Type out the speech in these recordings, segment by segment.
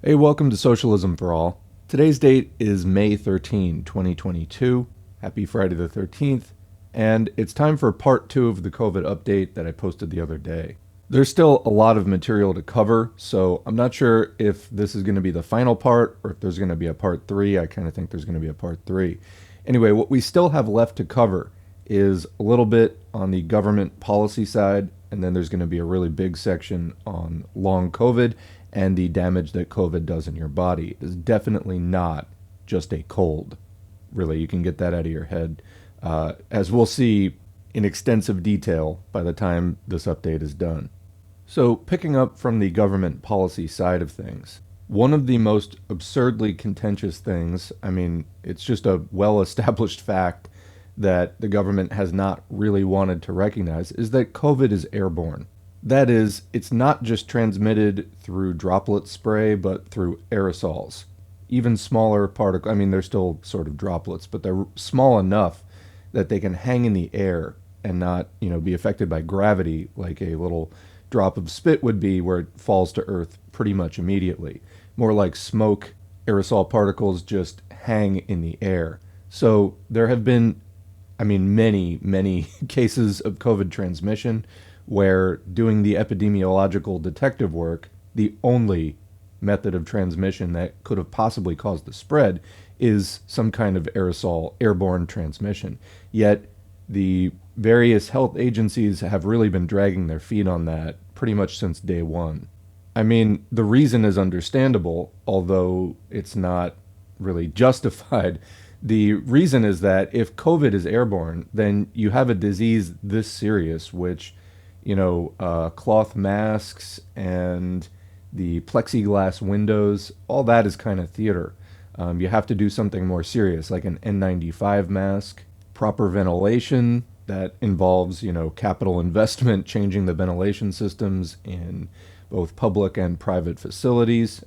Hey, welcome to Socialism for All. Today's date is May 13, 2022. Happy Friday the 13th. And it's time for part two of the COVID update that I posted the other day. There's still a lot of material to cover, so I'm not sure if this is going to be the final part or if there's going to be a part three. I kind of think there's going to be a part three. Anyway, what we still have left to cover is a little bit on the government policy side, and then there's going to be a really big section on long COVID and the damage that COVID does in your body. It is definitely not just a cold. Really, you can get that out of your head, as we'll see in extensive detail by the time this update is done. So, picking up from the government policy side of things, one of the most absurdly contentious things, it's just a well established fact that the government has not really wanted to recognize, is that COVID is airborne. That is, it's not just transmitted through droplet spray, but through aerosols. Even smaller particles, they're still sort of droplets, but they're small enough that they can hang in the air and not, be affected by gravity like a little drop of spit would be, where it falls to earth pretty much immediately. More like smoke, aerosol particles just hang in the air. So there have been, many cases of COVID transmission where doing the epidemiological detective work, the only method of transmission that could have possibly caused the spread is some kind of aerosol airborne transmission. Yet the various health agencies have really been dragging their feet on that pretty much since day one. The reason is understandable, although it's not really justified. The reason is that if COVID is airborne, then you have a disease this serious, which, cloth masks and the plexiglass windows, all that is kind of theater. You have to do something more serious, like an N95 mask, proper ventilation that involves, capital investment, changing the ventilation systems in both public and private facilities.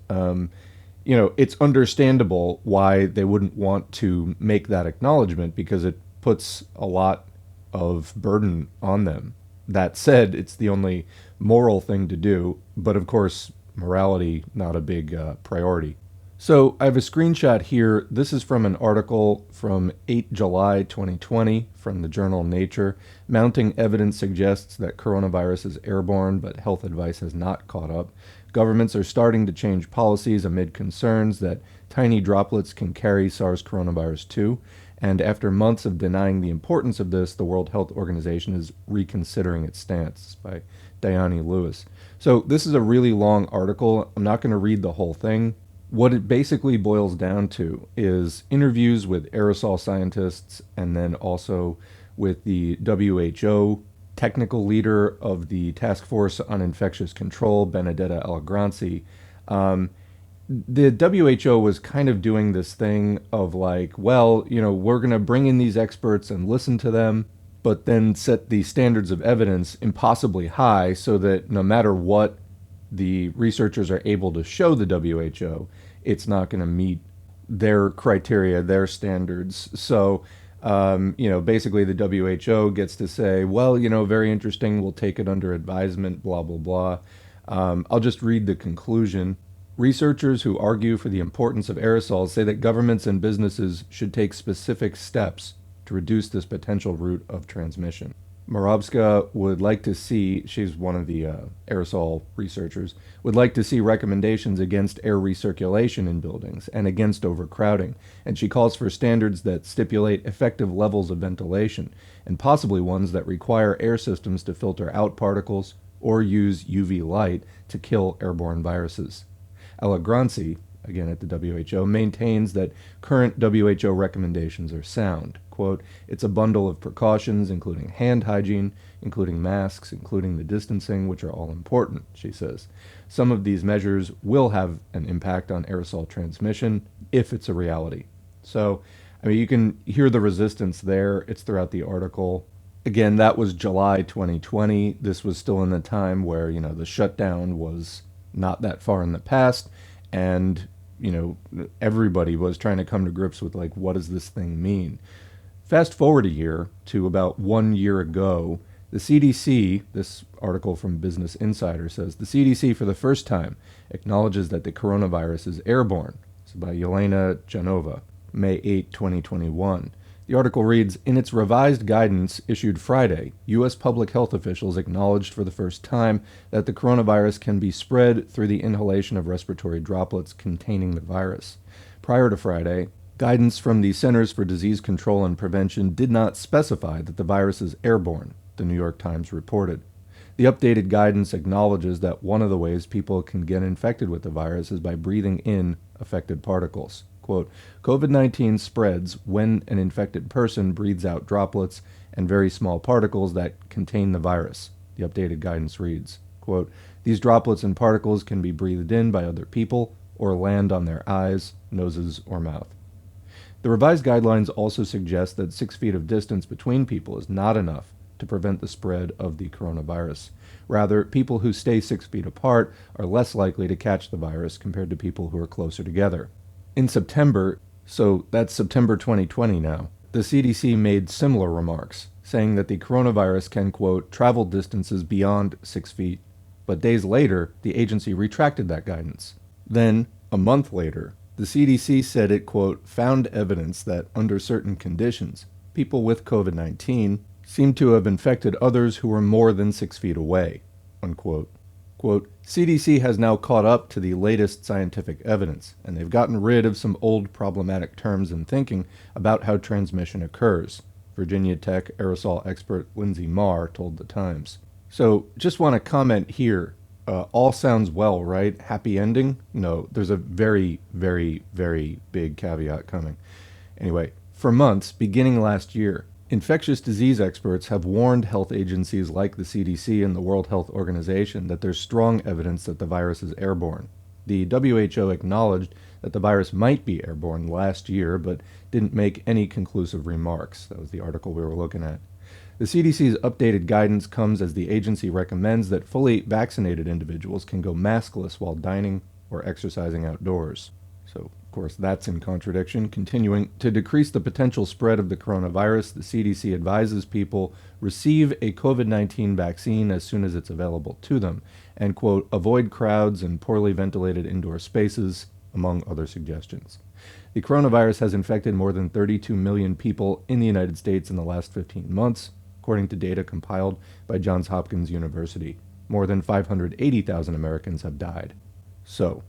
It's understandable why they wouldn't want to make that acknowledgement, because it puts a lot of burden on them. That said, it's the only moral thing to do, but of course, morality not a big priority. So I have a screenshot here. This is from an article from 8 July 2020 from the journal Nature. Mounting evidence suggests that coronavirus is airborne, but health advice has not caught up. Governments are starting to change policies amid concerns that tiny droplets can carry SARS coronavirus 2. And after months of denying the importance of this, the World Health Organization is reconsidering its stance, by Diane Lewis. So this is a really long article. I'm not going to read the whole thing. What it basically boils down to is interviews with aerosol scientists, and then also with the WHO technical leader of the Task Force on Infectious Control, Benedetta Allegranci. The WHO was kind of doing this thing of like, well, we're going to bring in these experts and listen to them, but then set the standards of evidence impossibly high so that no matter what the researchers are able to show the WHO, it's not going to meet their criteria, their standards. So, basically the WHO gets to say, well, very interesting, we'll take it under advisement, blah, blah, blah. I'll just read the conclusion. Researchers who argue for the importance of aerosols say that governments and businesses should take specific steps to reduce this potential route of transmission. Moravska would like to see, she's one of the aerosol researchers, would like to see recommendations against air recirculation in buildings and against overcrowding. And she calls for standards that stipulate effective levels of ventilation, and possibly ones that require air systems to filter out particles or use UV light to kill airborne viruses. Allegranci, again at the WHO, maintains that current WHO recommendations are sound. Quote, it's a bundle of precautions, including hand hygiene, including masks, including the distancing, which are all important, she says. Some of these measures will have an impact on aerosol transmission if it's a reality. So, you can hear the resistance there. It's throughout the article. Again, that was July 2020. This was still in the time where, the shutdown was not that far in the past, and everybody was trying to come to grips with, like, what does this thing mean? Fast forward a year to about 1 year ago, The CDC, this article from Business Insider says, the CDC for the first time acknowledges that the coronavirus is airborne. This is by Yelena Janova, May 8, 2021. The article reads, in its revised guidance issued Friday, U.S. public health officials acknowledged for the first time that the coronavirus can be spread through the inhalation of respiratory droplets containing the virus. Prior to Friday, guidance from the Centers for Disease Control and Prevention did not specify that the virus is airborne, the New York Times reported. The updated guidance acknowledges that one of the ways people can get infected with the virus is by breathing in affected particles. Quote, COVID-19 spreads when an infected person breathes out droplets and very small particles that contain the virus, the updated guidance reads. Quote, these droplets and particles can be breathed in by other people or land on their eyes, noses, or mouth. The revised guidelines also suggest that 6 feet of distance between people is not enough to prevent the spread of the coronavirus. Rather, people who stay 6 feet apart are less likely to catch the virus compared to people who are closer together. In September, so that's September 2020 now, the CDC made similar remarks, saying that the coronavirus can, quote, travel distances beyond 6 feet. But days later, the agency retracted that guidance. Then, a month later, the CDC said it, quote, found evidence that under certain conditions, people with COVID-19 seemed to have infected others who were more than 6 feet away, unquote. Quote, CDC has now caught up to the latest scientific evidence, and they've gotten rid of some old problematic terms and thinking about how transmission occurs, Virginia Tech aerosol expert Lindsay Marr told The Times. So, just want to comment here, all sounds well, right? Happy ending? No, there's a very, very, very big caveat coming. Anyway, for months, beginning last year, infectious disease experts have warned health agencies like the CDC and the World Health Organization that there's strong evidence that the virus is airborne. The WHO acknowledged that the virus might be airborne last year, but didn't make any conclusive remarks. That was the article we were looking at. The CDC's updated guidance comes as the agency recommends that fully vaccinated individuals can go maskless while dining or exercising outdoors. So, of course, that's in contradiction. Continuing, to decrease the potential spread of the coronavirus, the CDC advises people receive a COVID-19 vaccine as soon as it's available to them, and, quote, avoid crowds and poorly ventilated indoor spaces, among other suggestions. The coronavirus has infected more than 32 million people in the United States in the last 15 months, according to data compiled by Johns Hopkins University. More than 580,000 Americans have died. So,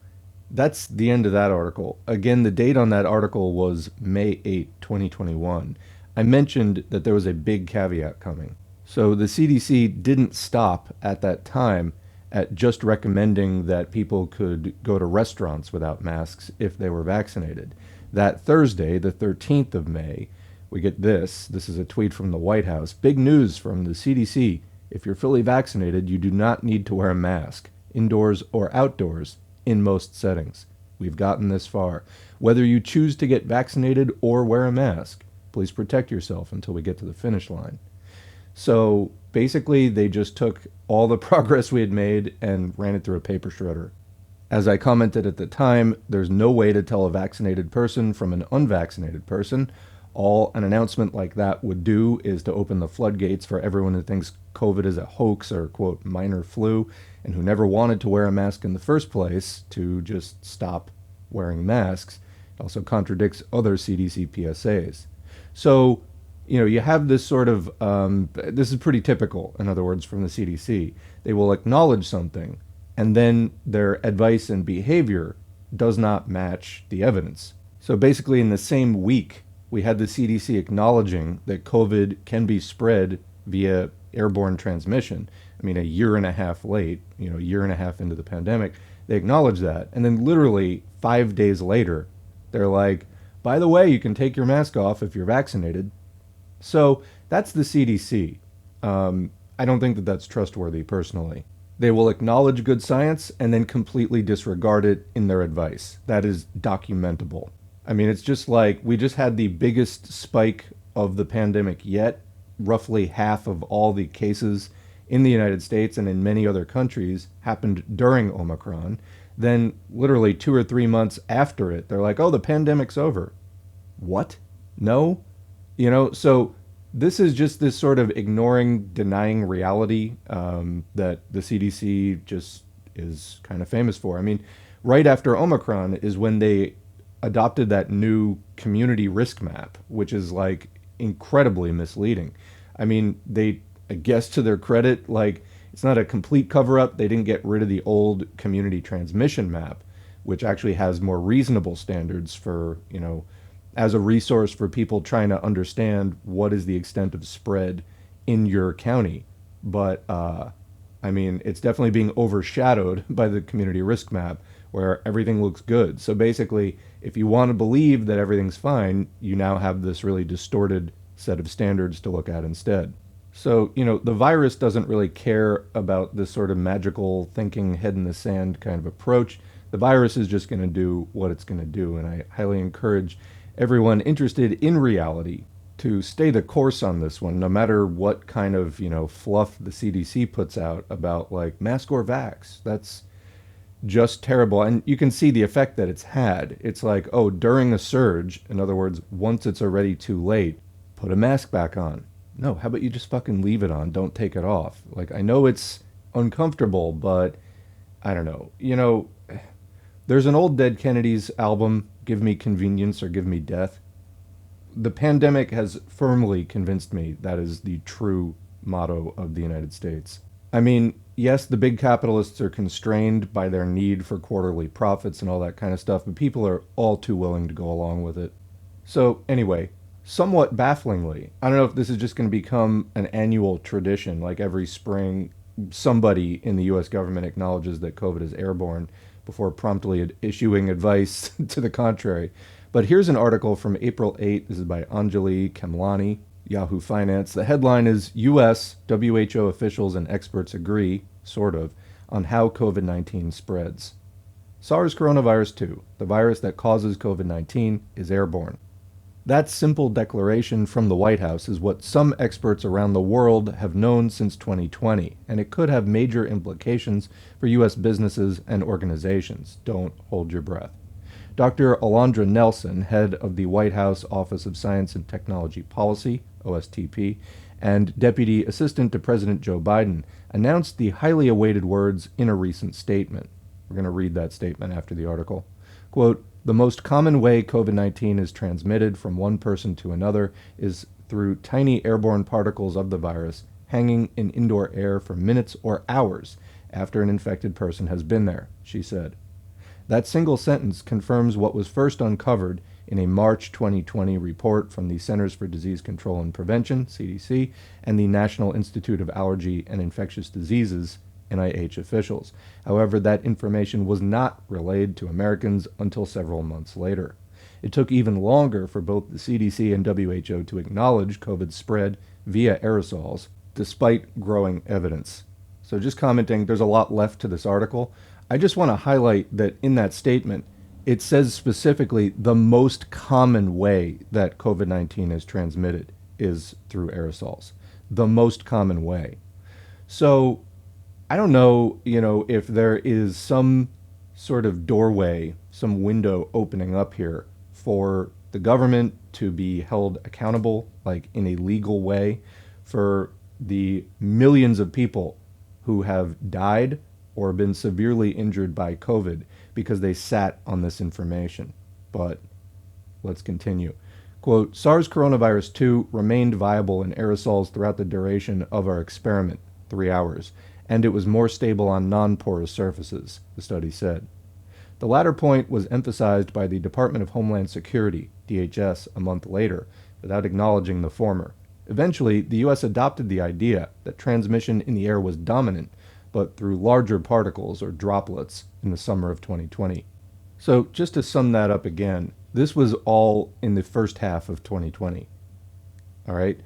that's the end of that article. Again, the date on that article was May 8, 2021. I mentioned that there was a big caveat coming. So the CDC didn't stop at that time at just recommending that people could go to restaurants without masks if they were vaccinated. That Thursday, the 13th of May, we get this. This is a tweet from the White House. Big news from the CDC. If you're fully vaccinated, you do not need to wear a mask, indoors or outdoors, in most settings. We've gotten this far. Whether you choose to get vaccinated or wear a mask, please protect yourself until we get to the finish line. So basically, they just took all the progress we had made and ran it through a paper shredder. As I commented at the time, there's no way to tell a vaccinated person from an unvaccinated person. All an announcement like that would do is to open the floodgates for everyone who thinks COVID is a hoax or, quote, minor flu, and who never wanted to wear a mask in the first place to just stop wearing masks. It also contradicts other CDC PSAs. So, you have this sort of, this is pretty typical, in other words, from the CDC. They will acknowledge something, and then their advice and behavior does not match the evidence. So basically, in the same week, we had the CDC acknowledging that COVID can be spread via airborne transmission. I mean, a year and a half late, a year and a half into the pandemic, they acknowledge that. And then literally 5 days later, they're like, by the way, you can take your mask off if you're vaccinated. So that's the CDC. I don't think that that's trustworthy personally. They will acknowledge good science and then completely disregard it in their advice. That is documentable. I mean, it's just like we just had the biggest spike of the pandemic yet. Roughly half of all the cases in the United States and in many other countries happened during Omicron. Then literally 2 or 3 months after it, they're like, oh, the pandemic's over. What? No? So This is just this sort of ignoring, denying reality that the CDC just is kind of famous for. I mean, right after Omicron is when they adopted that new community risk map, which is like incredibly misleading. I mean, they, I guess to their credit, like it's not a complete cover up. They didn't get rid of the old community transmission map, which actually has more reasonable standards for, as a resource for people trying to understand what is the extent of spread in your county. But I mean, it's definitely being overshadowed by the community risk map where everything looks good. So basically, if you want to believe that everything's fine, you now have this really distorted set of standards to look at instead. So, the virus doesn't really care about this sort of magical thinking, head in the sand kind of approach. The virus is just going to do what it's going to do. And I highly encourage everyone interested in reality to stay the course on this one, no matter what kind of, fluff the CDC puts out about like mask or vax. That's just terrible. And you can see the effect that it's had. It's like, oh, during a surge, in other words, once it's already too late, put a mask back on. No, how about you just fucking leave it on? Don't take it off. Like, I know it's uncomfortable, but I don't know. There's an old Dead Kennedys album, Give Me Convenience or Give Me Death. The pandemic has firmly convinced me that is the true motto of the United States. I mean, yes, the big capitalists are constrained by their need for quarterly profits and all that kind of stuff, but people are all too willing to go along with it. So, anyway, somewhat bafflingly, I don't know if this is just going to become an annual tradition, like every spring, somebody in the US government acknowledges that COVID is airborne before promptly issuing advice to the contrary. But here's an article from April 8th. This is by Anjali Kemlani, Yahoo Finance. The headline is US WHO officials and experts agree, sort of, on how COVID-19 spreads. SARS coronavirus 2, the virus that causes COVID-19, is airborne. That simple declaration from the White House is what some experts around the world have known since 2020, and it could have major implications for U.S. businesses and organizations. Don't hold your breath. Dr. Alondra Nelson, head of the White House Office of Science and Technology Policy, OSTP, and Deputy Assistant to President Joe Biden, announced the highly awaited words in a recent statement. We're going to read that statement after the article. Quote, "The most common way COVID-19 is transmitted from one person to another is through tiny airborne particles of the virus hanging in indoor air for minutes or hours after an infected person has been there," she said. That single sentence confirms what was first uncovered in a March 2020 report from the Centers for Disease Control and Prevention, CDC, and the National Institute of Allergy and Infectious Diseases, NIH officials. However, that information was not relayed to Americans until several months later. It took even longer for both the CDC and WHO to acknowledge COVID's spread via aerosols, despite growing evidence. So just commenting, there's a lot left to this article. I just want to highlight that in that statement, it says specifically the most common way that COVID-19 is transmitted is through aerosols. The most common way. So I don't know, if there is some sort of doorway, some window opening up here for the government to be held accountable, like in a legal way, for the millions of people who have died or been severely injured by COVID because they sat on this information. But let's continue. Quote, "SARS coronavirus 2 remained viable in aerosols throughout the duration of our experiment, 3 hours, and it was more stable on non-porous surfaces," the study said. The latter point was emphasized by the Department of Homeland Security, DHS, a month later, without acknowledging the former. Eventually, the U.S. adopted the idea that transmission in the air was dominant, but through larger particles or droplets in the summer of 2020. So just to sum that up again, this was all in the first half of 2020. All right?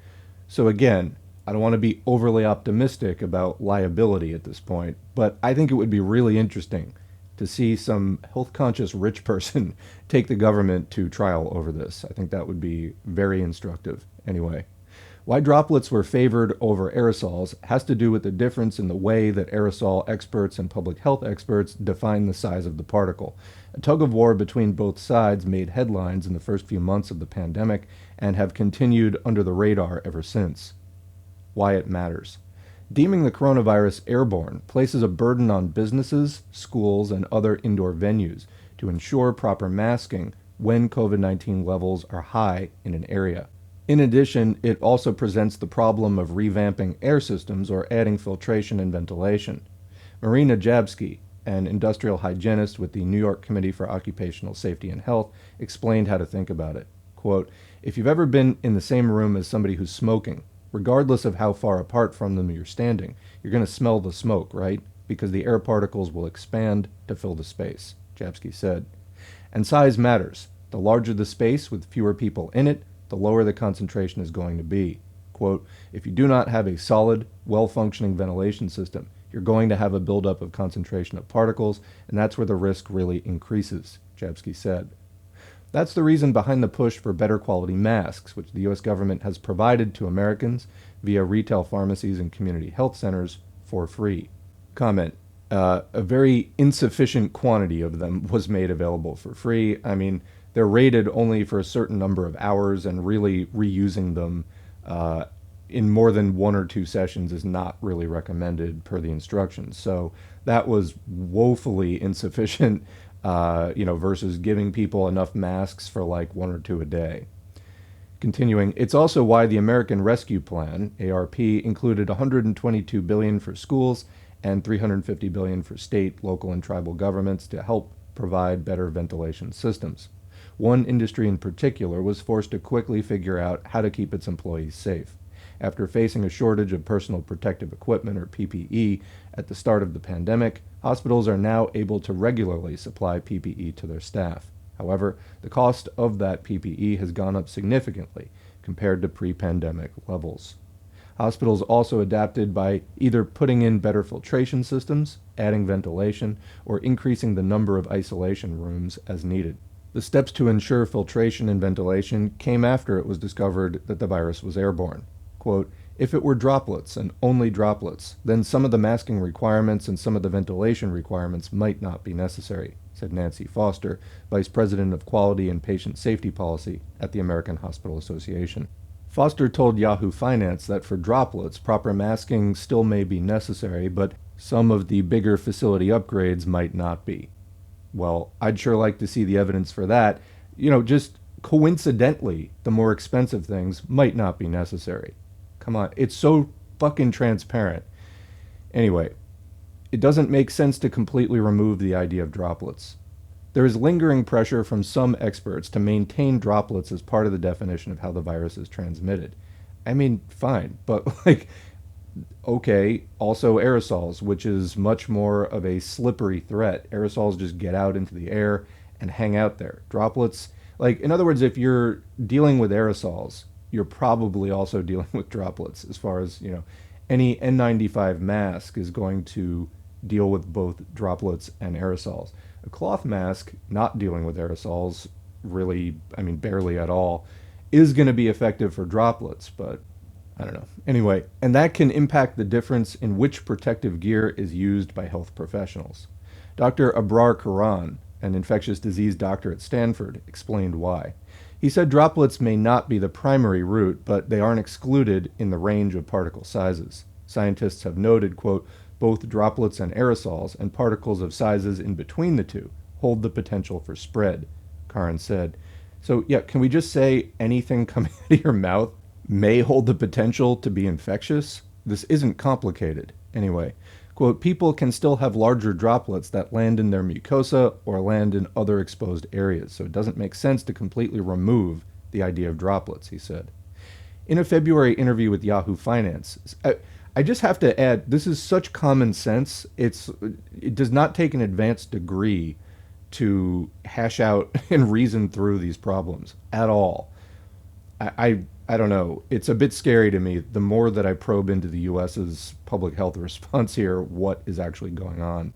So again, I don't want to be overly optimistic about liability at this point, but I think it would be really interesting to see some health-conscious rich person take the government to trial over this. I think that would be very instructive. Anyway, Why droplets were favored over aerosols has to do with the difference in the way that aerosol experts and public health experts define the size of the particle. A tug of war between both sides made headlines in the first few months of the pandemic and have continued under the radar ever since. Why it matters. Deeming the coronavirus airborne places a burden on businesses, schools, and other indoor venues to ensure proper masking when COVID-19 levels are high in an area. In addition, it also presents the problem of revamping air systems or adding filtration and ventilation. Marina Jabsky, an industrial hygienist with the New York Committee for Occupational Safety and Health, explained how to think about it. Quote, "If you've ever been in the same room as somebody who's smoking, regardless of how far apart from them you're standing, you're going to smell the smoke, right? Because the air particles will expand to fill the space," Jabsky said. And size matters. The larger the space with fewer people in it, the lower the concentration is going to be. Quote, "If you do not have a solid, well-functioning ventilation system, you're going to have a buildup of concentration of particles, and that's where the risk really increases," Jabsky said. That's the reason behind the push for better quality masks, which the U.S. government has provided to Americans via retail pharmacies and community health centers for free. Comment. A very insufficient quantity of them was made available for free. I mean, they're rated only for a certain number of hours, and really reusing them in more than one or two sessions is not really recommended per the instructions. So that was woefully insufficient, versus giving people enough masks for like one or two a day. Continuing, it's also why the American Rescue Plan, ARP, included $122 billion for schools and $350 billion for state, local, and tribal governments to help provide better ventilation systems. One industry in particular was forced to quickly figure out how to keep its employees safe. After facing a shortage of personal protective equipment, or PPE, at the start of the pandemic, hospitals are now able to regularly supply PPE to their staff. However, the cost of that PPE has gone up significantly compared to pre-pandemic levels. Hospitals also adapted by either putting in better filtration systems, adding ventilation, or increasing the number of isolation rooms as needed. The steps to ensure filtration and ventilation came after it was discovered that the virus was airborne. Quote, "If it were droplets and only droplets, then some of the masking requirements and some of the ventilation requirements might not be necessary," said Nancy Foster, Vice President of Quality and Patient Safety Policy at the American Hospital Association. Foster told Yahoo Finance that for droplets, proper masking still may be necessary, but some of the bigger facility upgrades might not be. Well, I'd sure like to see the evidence for that. Just coincidentally, the more expensive things might not be necessary. Come on, it's so fucking transparent. Anyway, it doesn't make sense to completely remove the idea of droplets. There is lingering pressure from some experts to maintain droplets as part of the definition of how the virus is transmitted. I mean, fine, but okay, also aerosols, which is much more of a slippery threat. Aerosols just get out into the air and hang out there. Droplets, in other words, if you're dealing with aerosols, you're probably also dealing with droplets, as far as, any N95 mask is going to deal with both droplets and aerosols. A cloth mask, not dealing with aerosols, really, barely at all, is going to be effective for droplets, but I don't know. Anyway, and that can impact the difference in which protective gear is used by health professionals. Dr. Abrar Karan, an infectious disease doctor at Stanford, explained why. He said droplets may not be the primary route, but they aren't excluded in the range of particle sizes. Scientists have noted, quote, "Both droplets and aerosols and particles of sizes in between the two hold the potential for spread," Karan said. So, yeah, can we just say anything coming out of your mouth may hold the potential to be infectious? This isn't complicated. Anyway, quote, "People can still have larger droplets that land in their mucosa or land in other exposed areas, so it doesn't make sense to completely remove the idea of droplets," he said. In a February interview with Yahoo Finance, I just have to add, this is such common sense. It does not take an advanced degree to hash out and reason through these problems at all. I don't know. It's a bit scary to me. The more that I probe into the U.S.'s public health response here, what is actually going on.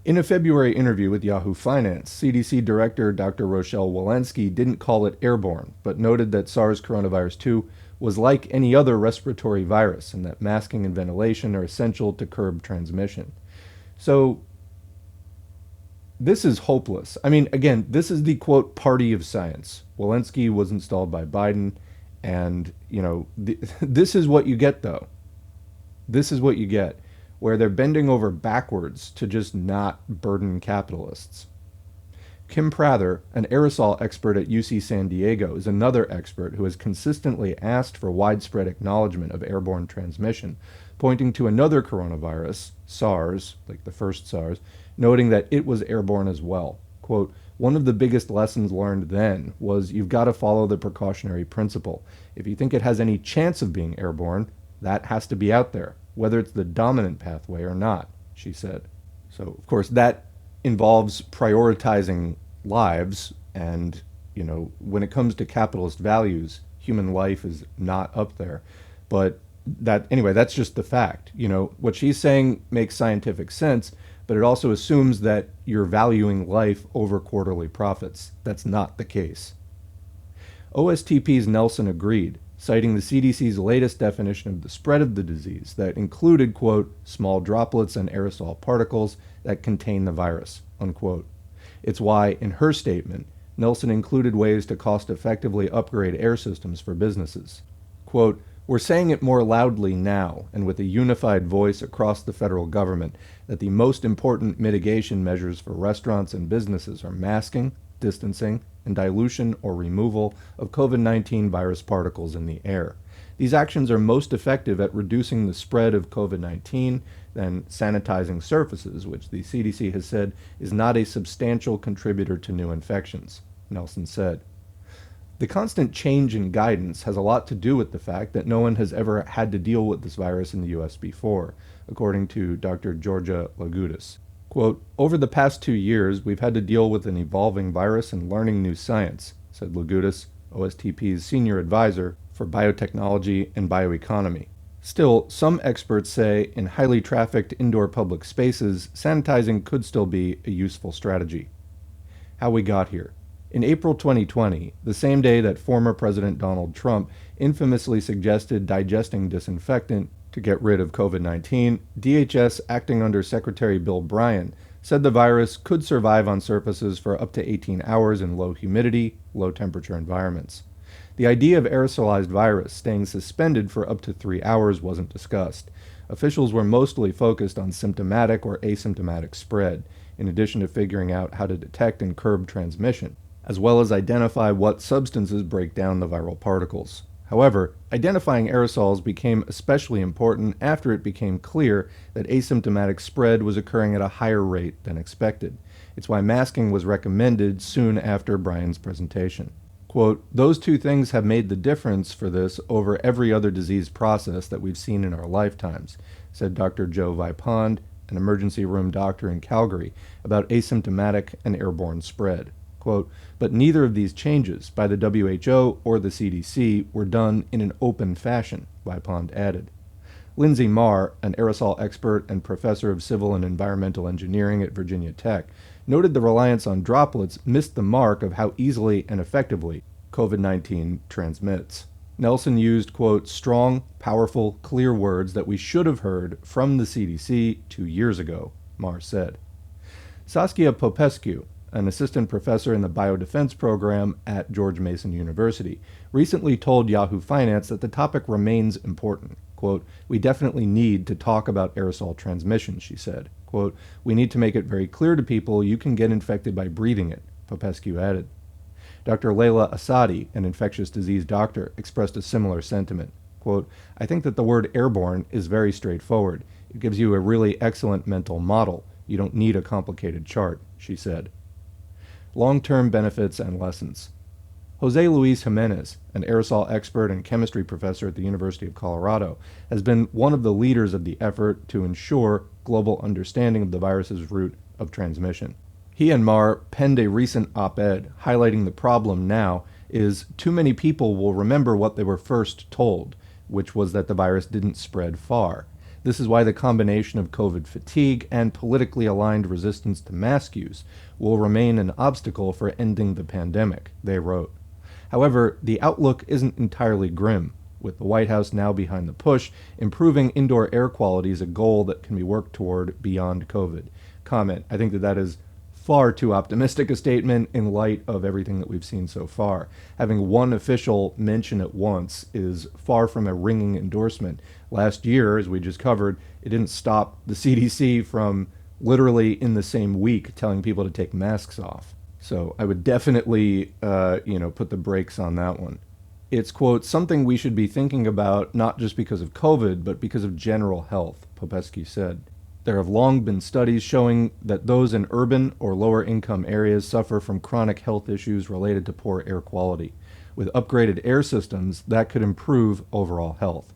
In a February interview with Yahoo Finance, CDC Director Dr. Rochelle Walensky didn't call it airborne, but noted that SARS coronavirus 2 was like any other respiratory virus, and that masking and ventilation are essential to curb transmission. So this is hopeless. I mean, again, this is the quote party of science. Walensky was installed by Biden, and this is what you get, though. This is what you get, where they're bending over backwards to just not burden capitalists. Kim Prather, an aerosol expert at UC San Diego, is another expert who has consistently asked for widespread acknowledgement of airborne transmission, pointing to another coronavirus, SARS, like the first SARS, noting that it was airborne as well. Quote, "One of the biggest lessons learned then was you've got to follow the precautionary principle. If you think it has any chance of being airborne, that has to be out there, whether it's the dominant pathway or not," she said. So, of course, that involves prioritizing lives, and when it comes to capitalist values, human life is not up there. But that's just the fact. What she's saying makes scientific sense, but it also assumes that you're valuing life over quarterly profits. That's not the case. OSTP's Nelson agreed, citing the CDC's latest definition of the spread of the disease that included, quote, "small droplets and aerosol particles that contain the virus," unquote. It's why, in her statement, Nelson included ways to cost-effectively upgrade air systems for businesses. Quote, "We're saying it more loudly now, and with a unified voice across the federal government, that the most important mitigation measures for restaurants and businesses are masking, distancing, and dilution or removal of COVID-19 virus particles in the air. These actions are most effective at reducing the spread of COVID-19 than sanitizing surfaces, which the CDC has said is not a substantial contributor to new infections," Nelson said. The constant change in guidance has a lot to do with the fact that no one has ever had to deal with this virus in the U.S. before, according to Dr. Georgia Lagudis. Quote, "Over the past 2 years, we've had to deal with an evolving virus and learning new science," said Lagudis, OSTP's senior advisor for biotechnology and bioeconomy. Still, some experts say in highly trafficked indoor public spaces, sanitizing could still be a useful strategy. How we got here. In April 2020, the same day that former President Donald Trump infamously suggested digesting disinfectant to get rid of COVID-19, DHS, acting under Secretary Bill Bryan, said the virus could survive on surfaces for up to 18 hours in low humidity, low temperature environments. The idea of aerosolized virus staying suspended for up to 3 hours wasn't discussed. Officials were mostly focused on symptomatic or asymptomatic spread, in addition to figuring out how to detect and curb transmission, as well as identify what substances break down the viral particles. However, identifying aerosols became especially important after it became clear that asymptomatic spread was occurring at a higher rate than expected. It's why masking was recommended soon after Bryan's presentation. Quote, "Those two things have made the difference for this over every other disease process that we've seen in our lifetimes," said Dr. Joe Vipond, an emergency room doctor in Calgary, about asymptomatic and airborne spread. Quote, "But neither of these changes by the WHO or the CDC were done in an open fashion," Vipond added. Lindsay Marr, an aerosol expert and professor of civil and environmental engineering at Virginia Tech, noted the reliance on droplets missed the mark of how easily and effectively COVID-19 transmits. Nelson used, quote, "strong, powerful, clear words that we should have heard from the CDC 2 years ago," Marr said. Saskia Popescu, an assistant professor in the biodefense program at George Mason University, recently told Yahoo Finance that the topic remains important. Quote, "We definitely need to talk about aerosol transmission," she said. Quote, "We need to make it very clear to people you can get infected by breathing it," Popescu added. Dr. Leila Asadi, an infectious disease doctor, expressed a similar sentiment. Quote, "I think that the word airborne is very straightforward. It gives you a really excellent mental model. You don't need a complicated chart," she said. Long-term benefits and lessons. Jose Luis Jimenez, an aerosol expert and chemistry professor at the University of Colorado, has been one of the leaders of the effort to ensure global understanding of the virus's route of transmission. He and Marr penned a recent op-ed highlighting the problem now is too many people will remember what they were first told, which was that the virus didn't spread far. This is why the combination of COVID fatigue and politically aligned resistance to mask use will remain an obstacle for ending the pandemic, they wrote. However, the outlook isn't entirely grim. with the White House now behind the push, improving indoor air quality is a goal that can be worked toward beyond COVID. Comment, I think that is far too optimistic a statement in light of everything that we've seen so far. Having one official mention it once is far from a ringing endorsement. Last year, as we just covered, it didn't stop the CDC from literally in the same week telling people to take masks off. So I would definitely, put the brakes on that one. It's, quote, something we should be thinking about not just because of COVID, but because of general health, Popesky said. There have long been studies showing that those in urban or lower income areas suffer from chronic health issues related to poor air quality. With upgraded air systems, that could improve overall health.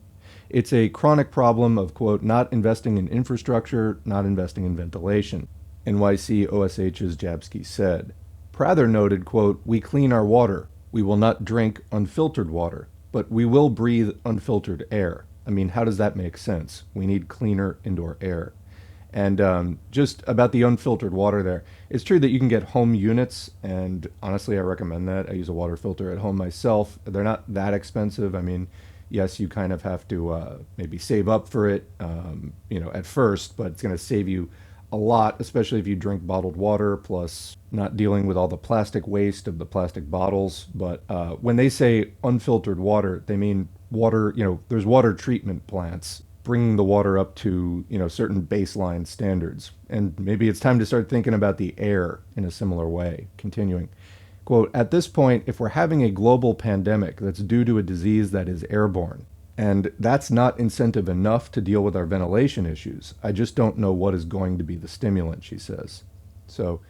It's a chronic problem of, quote, not investing in infrastructure, not investing in ventilation, NYC OSH's Jabsky said. Prather noted, quote, we clean our water. We will not drink unfiltered water, but we will breathe unfiltered air. I mean, how does that make sense? We need cleaner indoor air. And just about the unfiltered water there, it's true that you can get home units, and honestly, I recommend that. I use a water filter at home myself. They're not that expensive. I mean, yes, you kind of have to maybe save up for it, at first, but it's going to save you a lot, especially if you drink bottled water, plus not dealing with all the plastic waste of the plastic bottles. But when they say unfiltered water, they mean water, there's water treatment plants bringing the water up to, certain baseline standards. And maybe it's time to start thinking about the air in a similar way. Continuing, quote, at this point, if we're having a global pandemic that's due to a disease that is airborne, and that's not incentive enough to deal with our ventilation issues, I just don't know what is going to be the stimulant, she says. So,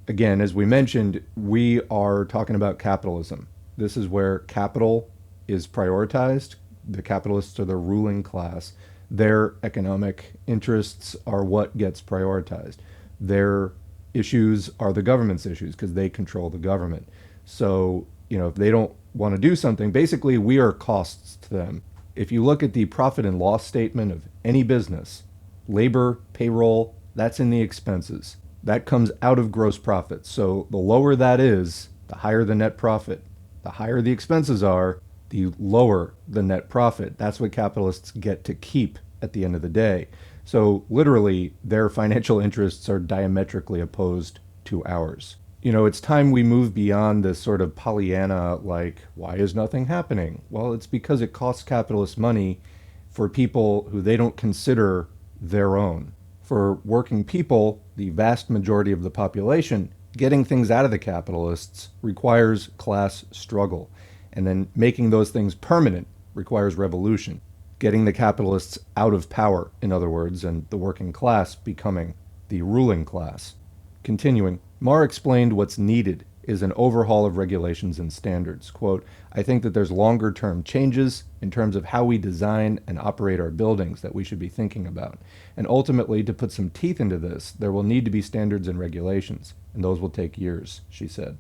again, as we mentioned, we are talking about capitalism. This is where capital is prioritized. The capitalists are the ruling class. Their economic interests are what gets prioritized. Their issues are the government's issues because they control the government. So, if they don't want to do something, basically we are costs to them. If you look at the profit and loss statement of any business, labor, payroll, that's in the expenses. That comes out of gross profits. So the lower that is, the higher the net profit. The higher the expenses are, the lower the net profit. That's what capitalists get to keep at the end of the day. So literally, their financial interests are diametrically opposed to ours. It's time we move beyond this sort of Pollyanna, like, why is nothing happening? Well, it's because it costs capitalists money for people who they don't consider their own. For working people, the vast majority of the population, getting things out of the capitalists requires class struggle. And then making those things permanent requires revolution. Getting the capitalists out of power, in other words, and the working class becoming the ruling class. Continuing, Marr explained what's needed is an overhaul of regulations and standards. Quote, I think that there's longer term changes in terms of how we design and operate our buildings that we should be thinking about. And ultimately, to put some teeth into this, there will need to be standards and regulations, and those will take years, she said.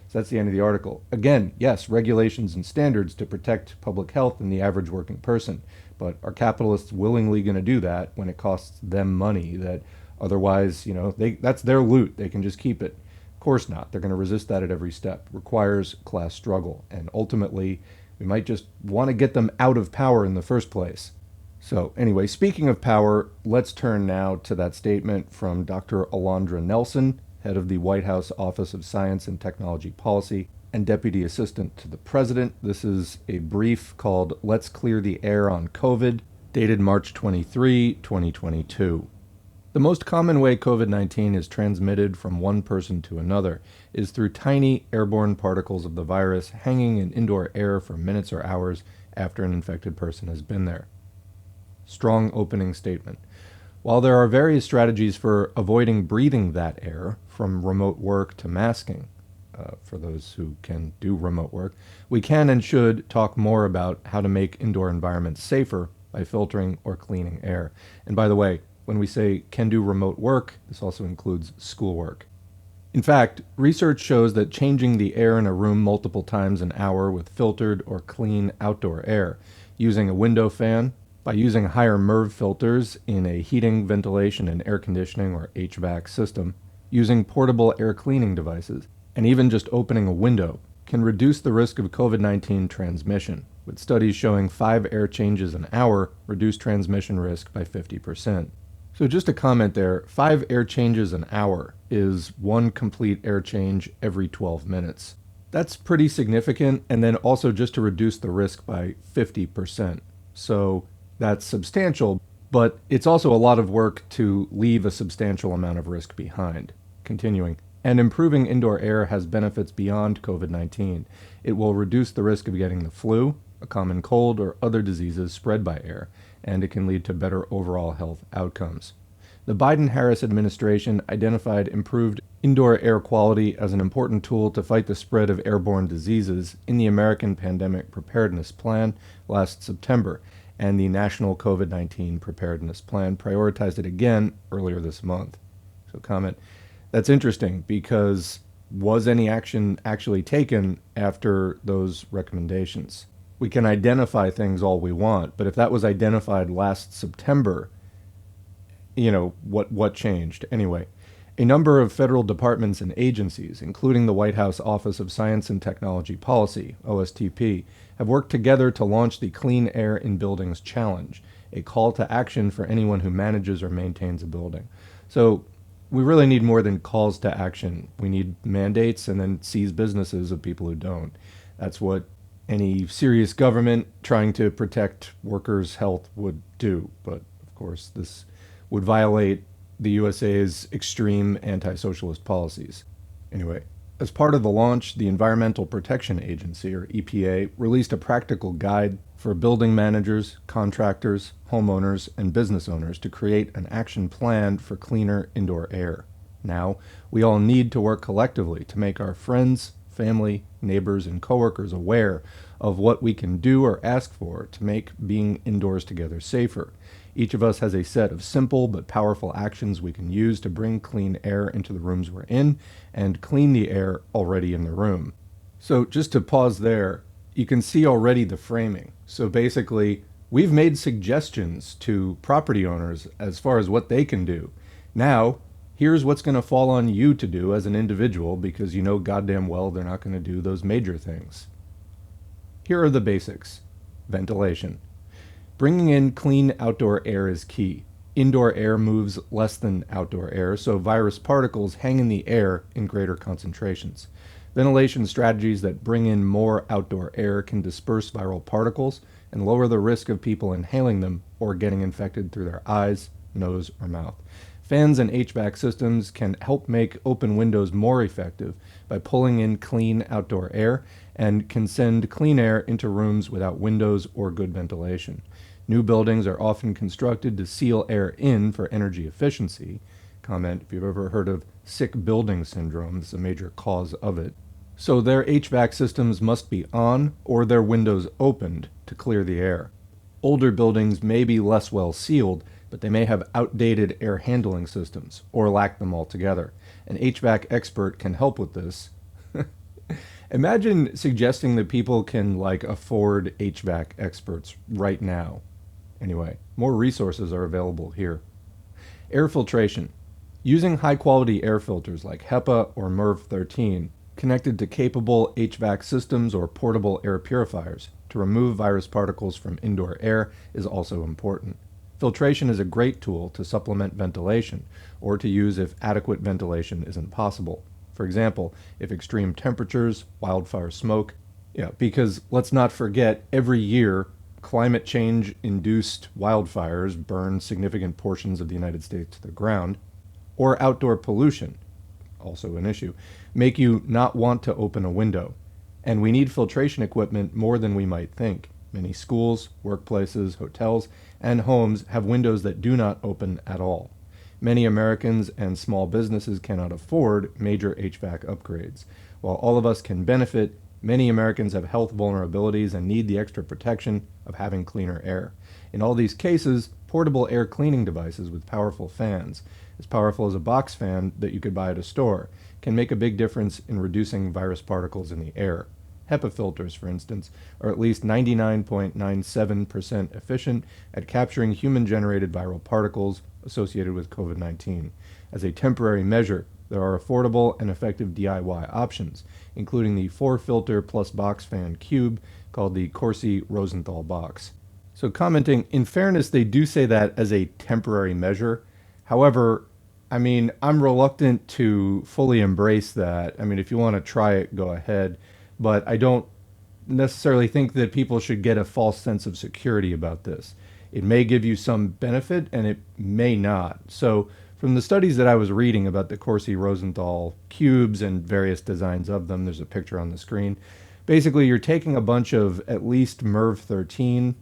So that's the end of the article. Again, yes, regulations and standards to protect public health and the average working person, but are capitalists willingly going to do that when it costs them money that otherwise, that's their loot. They can just keep it. Of course not. They're going to resist that at every step. Requires class struggle. And ultimately, we might just want to get them out of power in the first place. So anyway, speaking of power, let's turn now to that statement from Dr. Alondra Nelson, head of the White House Office of Science and Technology Policy and Deputy Assistant to the President. This is a brief called Let's Clear the Air on COVID, dated March 23, 2022. The most common way COVID-19 is transmitted from one person to another is through tiny airborne particles of the virus hanging in indoor air for minutes or hours after an infected person has been there. Strong opening statement. While there are various strategies for avoiding breathing that air, from remote work to masking, for those who can do remote work, we can and should talk more about how to make indoor environments safer by filtering or cleaning air. And by the way, when we say can do remote work, this also includes schoolwork. In fact, research shows that changing the air in a room multiple times an hour with filtered or clean outdoor air, using a window fan, by using higher MERV filters in a heating, ventilation, and air conditioning or HVAC system, using portable air cleaning devices, and even just opening a window can reduce the risk of COVID-19 transmission, with studies showing 5 air changes an hour reduce transmission risk by 50%. So just a comment there, 5 air changes an hour is 1 complete air change every 12 minutes. That's pretty significant, and then also just to reduce the risk by 50%. So that's substantial, but it's also a lot of work to leave a substantial amount of risk behind. Continuing. And improving indoor air has benefits beyond COVID-19. It will reduce the risk of getting the flu, a common cold, or other diseases spread by air, and it can lead to better overall health outcomes. The Biden-Harris administration identified improved indoor air quality as an important tool to fight the spread of airborne diseases in the American Pandemic Preparedness Plan last September, and the National COVID-19 Preparedness Plan prioritized it again earlier this month. So comment, that's interesting because was any action actually taken after those recommendations? We can identify things all we want, but if that was identified last September, what changed? Anyway, a number of federal departments and agencies, including the White House Office of Science and Technology Policy, OSTP, have worked together to launch the Clean Air in Buildings Challenge, a call to action for anyone who manages or maintains a building. So we really need more than calls to action. We need mandates and then seize businesses of people who don't. That's what any serious government trying to protect workers' health would do. But of course, this would violate the USA's extreme anti-socialist policies. Anyway, as part of the launch, the Environmental Protection Agency, or EPA, released a practical guide for building managers, contractors, homeowners, and business owners to create an action plan for cleaner indoor air. Now, we all need to work collectively to make our friends, family, neighbors, and coworkers aware of what we can do or ask for to make being indoors together safer. Each of us has a set of simple but powerful actions we can use to bring clean air into the rooms we're in and clean the air already in the room. So just to pause there, you can see already the framing. So basically, we've made suggestions to property owners as far as what they can do. Now, here's what's going to fall on you to do as an individual because you know goddamn well they're not going to do those major things. Here are the basics. Ventilation. Bringing in clean outdoor air is key. Indoor air moves less than outdoor air, so virus particles hang in the air in greater concentrations. Ventilation strategies that bring in more outdoor air can disperse viral particles and lower the risk of people inhaling them or getting infected through their eyes, nose, or mouth. Fans and HVAC systems can help make open windows more effective by pulling in clean outdoor air and can send clean air into rooms without windows or good ventilation. New buildings are often constructed to seal air in for energy efficiency. Comment if you've ever heard of sick building syndrome, this is a major cause of it. So their HVAC systems must be on or their windows opened to clear the air. Older buildings may be less well sealed, but they may have outdated air handling systems or lack them altogether. An HVAC expert can help with this. Imagine suggesting that people can afford HVAC experts right now. Anyway, more resources are available here. Air filtration. Using high-quality air filters like HEPA or MERV 13 connected to capable HVAC systems or portable air purifiers to remove virus particles from indoor air is also important. Filtration is a great tool to supplement ventilation or to use if adequate ventilation isn't possible. For example, if extreme temperatures, wildfire smoke, because let's not forget, every year climate change-induced wildfires burn significant portions of the United States to the ground, or outdoor pollution, also an issue, make you not want to open a window. And we need filtration equipment more than we might think. Many schools, workplaces, hotels, and homes have windows that do not open at all. Many Americans and small businesses cannot afford major HVAC upgrades. While all of us can benefit, many Americans have health vulnerabilities and need the extra protection of having cleaner air. In all these cases, portable air cleaning devices with powerful fans, as powerful as a box fan that you could buy at a store, can make a big difference in reducing virus particles in the air. HEPA filters, for instance, are at least 99.97% efficient at capturing human-generated viral particles associated with COVID-19. As a temporary measure, There are affordable and effective DIY options, including the 4-filter plus box fan cube called the Corsi Rosenthal box. So commenting, in fairness, they do say that as a temporary measure. However, I mean, I'm reluctant to fully embrace that. I mean, if you want to try it, go ahead. But I don't necessarily think that people should get a false sense of security about this. It may give you some benefit and it may not. So, from the studies that I was reading about the Corsi Rosenthal cubes and various designs of them, there's a picture on the screen. Basically, you're taking a bunch of at least MERV 13.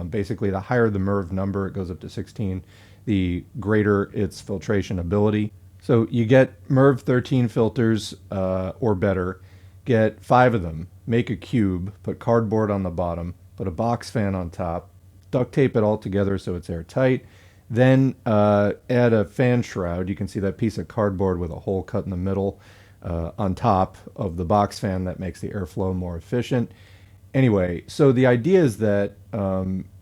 Basically, the higher the MERV number, it goes up to 16, the greater its filtration ability. So you get MERV 13 filters or better, get 5 of them, make a cube, put cardboard on the bottom, put a box fan on top, duct tape it all together so it's airtight, then add a fan shroud. You can see that piece of cardboard with a hole cut in the middle on top of the box fan that makes the airflow more efficient. Anyway, so the idea is that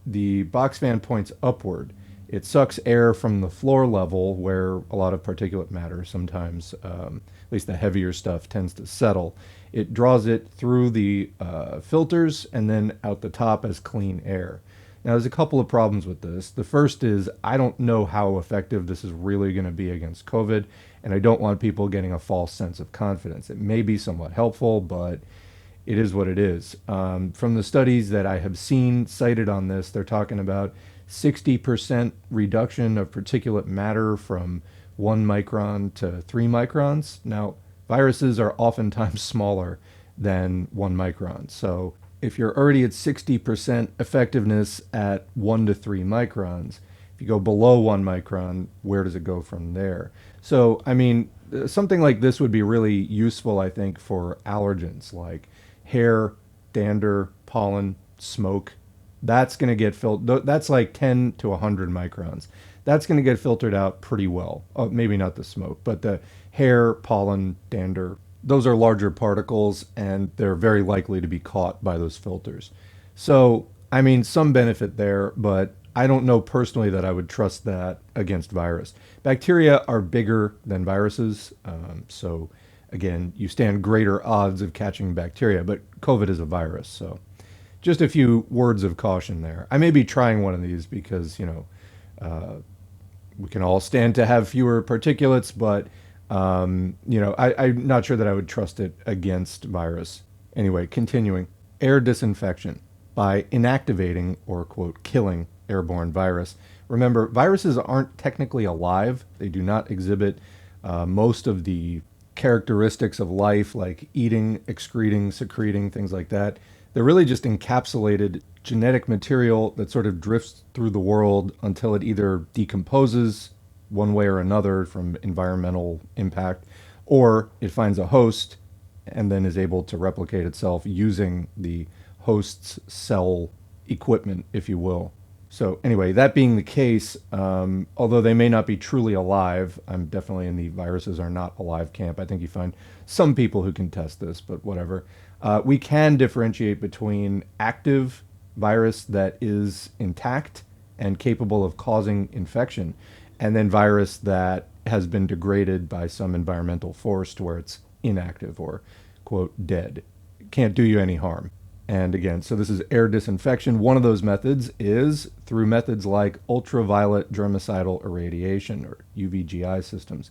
the box fan points upward. It sucks air from the floor level where a lot of particulate matter, sometimes at least the heavier stuff, tends to settle. It draws it through the filters and then out the top as clean air. Now, there's a couple of problems with this. The first is I don't know how effective this is really going to be against COVID, and I don't want people getting a false sense of confidence. It may be somewhat helpful, but it is what it is. From the studies that I have seen cited on this, they're talking about 60% reduction of particulate matter from 1 micron to 3 microns. Now, viruses are oftentimes smaller than 1 micron. So if you're already at 60% effectiveness at 1 to 3 microns, if you go below 1 micron, where does it go from there? So, I mean, something like this would be really useful, I think, for allergens like hair, dander, pollen, smoke. That's going to get filtered. That's like 10 to 100 microns. That's going to get filtered out pretty well. Oh, maybe not the smoke, but the hair, pollen, dander, those are larger particles and they're very likely to be caught by those filters. So, I mean, some benefit there, but I don't know personally that I would trust that against virus. Bacteria are bigger than viruses. So, again, you stand greater odds of catching bacteria, but COVID is a virus. So, just a few words of caution there. I may be trying one of these because, we can all stand to have fewer particulates, but I'm not sure that I would trust it against virus. Anyway, continuing. Air disinfection by inactivating or, quote, killing airborne virus. Remember, viruses aren't technically alive. They do not exhibit most of the characteristics of life, like eating, excreting, secreting, things like that. They're really just encapsulated genetic material that sort of drifts through the world until it either decomposes one way or another from environmental impact, or it finds a host and then is able to replicate itself using the host's cell equipment, if you will. So anyway, that being the case, although they may not be truly alive, I'm definitely in the viruses are not alive camp. I think you find some people who can test this, but whatever. We can differentiate between active virus that is intact and capable of causing infection, and then virus that has been degraded by some environmental force to where it's inactive or, quote, dead. It can't do you any harm. And again, so this is air disinfection. One of those methods is through methods like ultraviolet germicidal irradiation, or UVGI systems.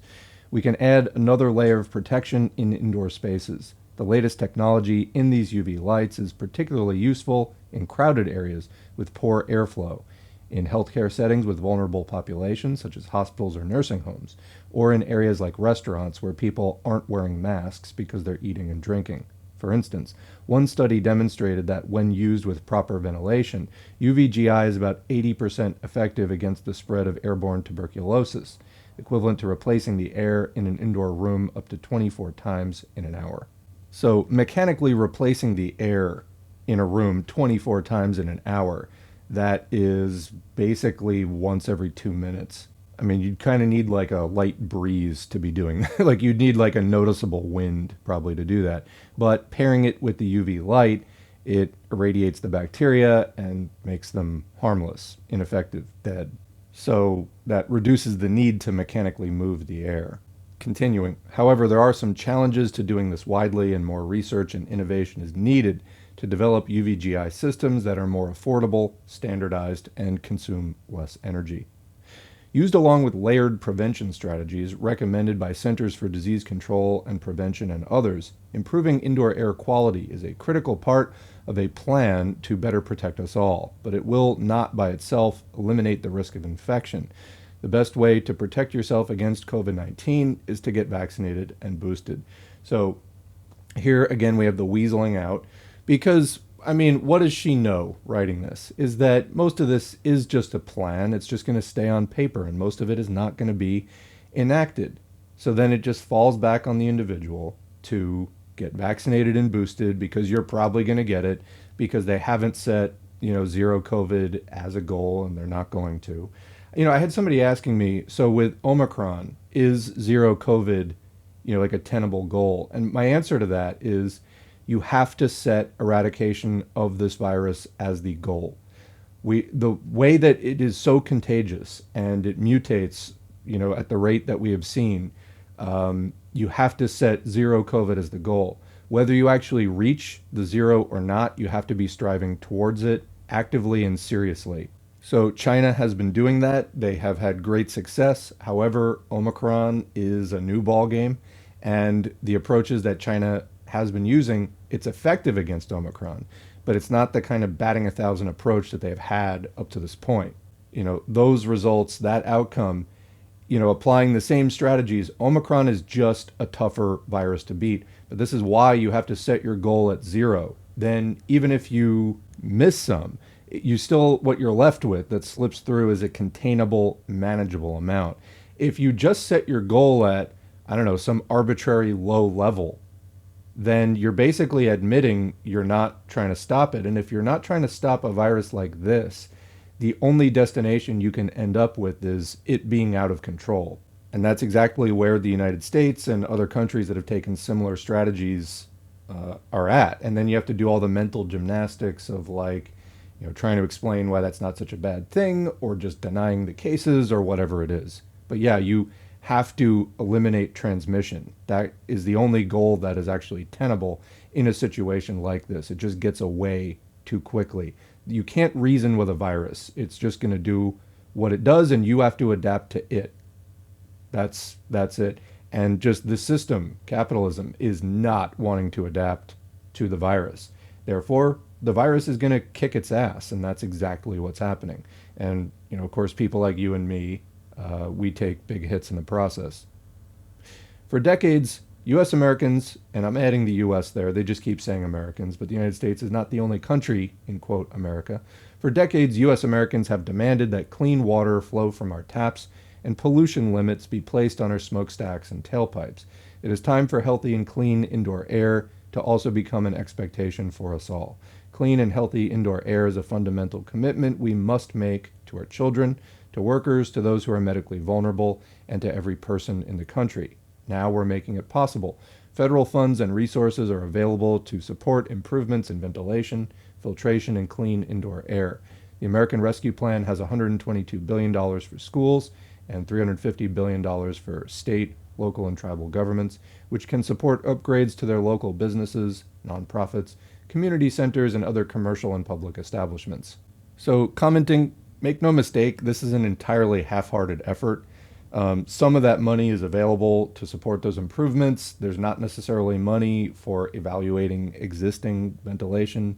We can add another layer of protection in indoor spaces. The latest technology in these UV lights is particularly useful in crowded areas with poor airflow, in healthcare settings with vulnerable populations, such as hospitals or nursing homes, or in areas like restaurants where people aren't wearing masks because they're eating and drinking. For instance, one study demonstrated that when used with proper ventilation, UVGI is about 80% effective against the spread of airborne tuberculosis, equivalent to replacing the air in an indoor room up to 24 times in an hour. So mechanically replacing the air in a room 24 times in an hour, that is basically once every 2 minutes. I mean, you'd kind of need like a light breeze to be doing that. Like you'd need like a noticeable wind probably to do that. But pairing it with the UV light, it irradiates the bacteria and makes them harmless, ineffective, dead. So that reduces the need to mechanically move the air. Continuing. However, there are some challenges to doing this widely, and more research and innovation is needed to develop UVGI systems that are more affordable, standardized, and consume less energy. Used along with layered prevention strategies recommended by Centers for Disease Control and Prevention and others, improving indoor air quality is a critical part of a plan to better protect us all, but it will not by itself eliminate the risk of infection. The best way to protect yourself against COVID-19 is to get vaccinated and boosted. So here again, we have the weaseling out because, I mean, what does she know writing this? Is that most of this is just a plan. It's just going to stay on paper, and most of it is not going to be enacted. So then it just falls back on the individual to get vaccinated and boosted because you're probably going to get it because they haven't set, zero COVID as a goal, and they're not going to. I had somebody asking me, so with Omicron, is zero COVID, like a tenable goal? And my answer to that is you have to set eradication of this virus as the goal. The way that it is so contagious and it mutates, at the rate that we have seen, you have to set zero COVID as the goal. Whether you actually reach the zero or not, you have to be striving towards it actively and seriously. So China has been doing that. They have had great success. However, Omicron is a new ball game, and the approaches that China has been using, it's effective against Omicron, but it's not the kind of batting 1,000 approach that they've had up to this point. Those results, that outcome, applying the same strategies, Omicron is just a tougher virus to beat. But this is why you have to set your goal at zero. Then even if you miss some, what you're left with that slips through is a containable, manageable amount. If you just set your goal at, some arbitrary low level, then you're basically admitting you're not trying to stop it. And if you're not trying to stop a virus like this, the only destination you can end up with is it being out of control. And that's exactly where the United States and other countries that have taken similar strategies are at. And then you have to do all the mental gymnastics of trying to explain why that's not such a bad thing, or just denying the cases, or whatever it is. But yeah, you have to eliminate transmission. That is the only goal that is actually tenable in a situation like this. It just gets away too quickly. You can't reason with a virus. It's just going to do what it does, and you have to adapt to it. That's it. And just the system, capitalism, is not wanting to adapt to the virus. Therefore, the virus is going to kick its ass, and that's exactly what's happening. And, of course, people like you and me, we take big hits in the process. For decades, U.S. Americans, and I'm adding the U.S. there, they just keep saying Americans, but the United States is not the only country, in quote, America. For decades, U.S. Americans have demanded that clean water flow from our taps and pollution limits be placed on our smokestacks and tailpipes. It is time for healthy and clean indoor air to also become an expectation for us all. Clean and healthy indoor air is a fundamental commitment we must make to our children, to workers, to those who are medically vulnerable, and to every person in the country. Now we're making it possible. Federal funds and resources are available to support improvements in ventilation, filtration, and clean indoor air. The American Rescue Plan has $122 billion for schools and $350 billion for state, local, and tribal governments, which can support upgrades to their local businesses, nonprofits, community centers, and other commercial and public establishments. So, commenting, make no mistake, this is an entirely half-hearted effort. Some of that money is available to support those improvements. There's not necessarily money for evaluating existing ventilation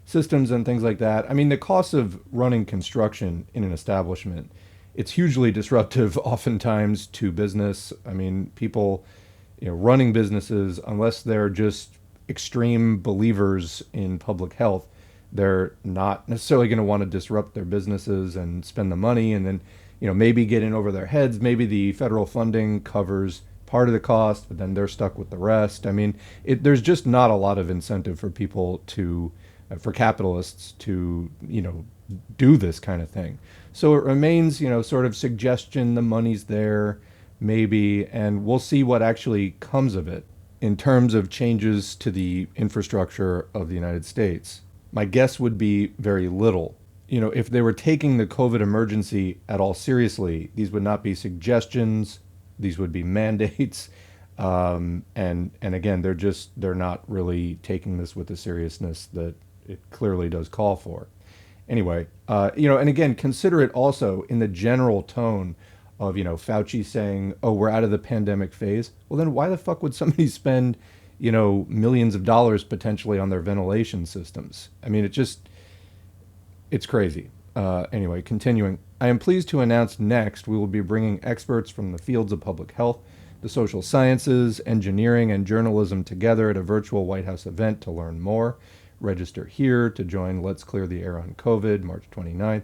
systems and things like that. I mean, the cost of running construction in an establishment, it's hugely disruptive oftentimes to business. I mean, people, running businesses, unless they're just extreme believers in public health, they're not necessarily going to want to disrupt their businesses and spend the money and then, maybe get in over their heads. Maybe the federal funding covers part of the cost, but then they're stuck with the rest. I mean, there's just not a lot of incentive for people for capitalists to, do this kind of thing. So it remains, sort of suggestion, the money's there, maybe, and we'll see what actually comes of it in terms of changes to the infrastructure of the United States. My guess would be very little. If they were taking the COVID emergency at all seriously, these would not be suggestions, these would be mandates. And again, they're not really taking this with the seriousness that it clearly does call for. Anyway, and again, consider it also in the general tone of, Fauci saying, oh, we're out of the pandemic phase. Well, then why the fuck would somebody spend, millions of dollars potentially on their ventilation systems? I mean, it's crazy. Anyway, continuing. I am pleased to announce next we will be bringing experts from the fields of public health, the social sciences, engineering, and journalism together at a virtual White House event to learn more. Register here to join Let's Clear the Air on COVID, March 29th.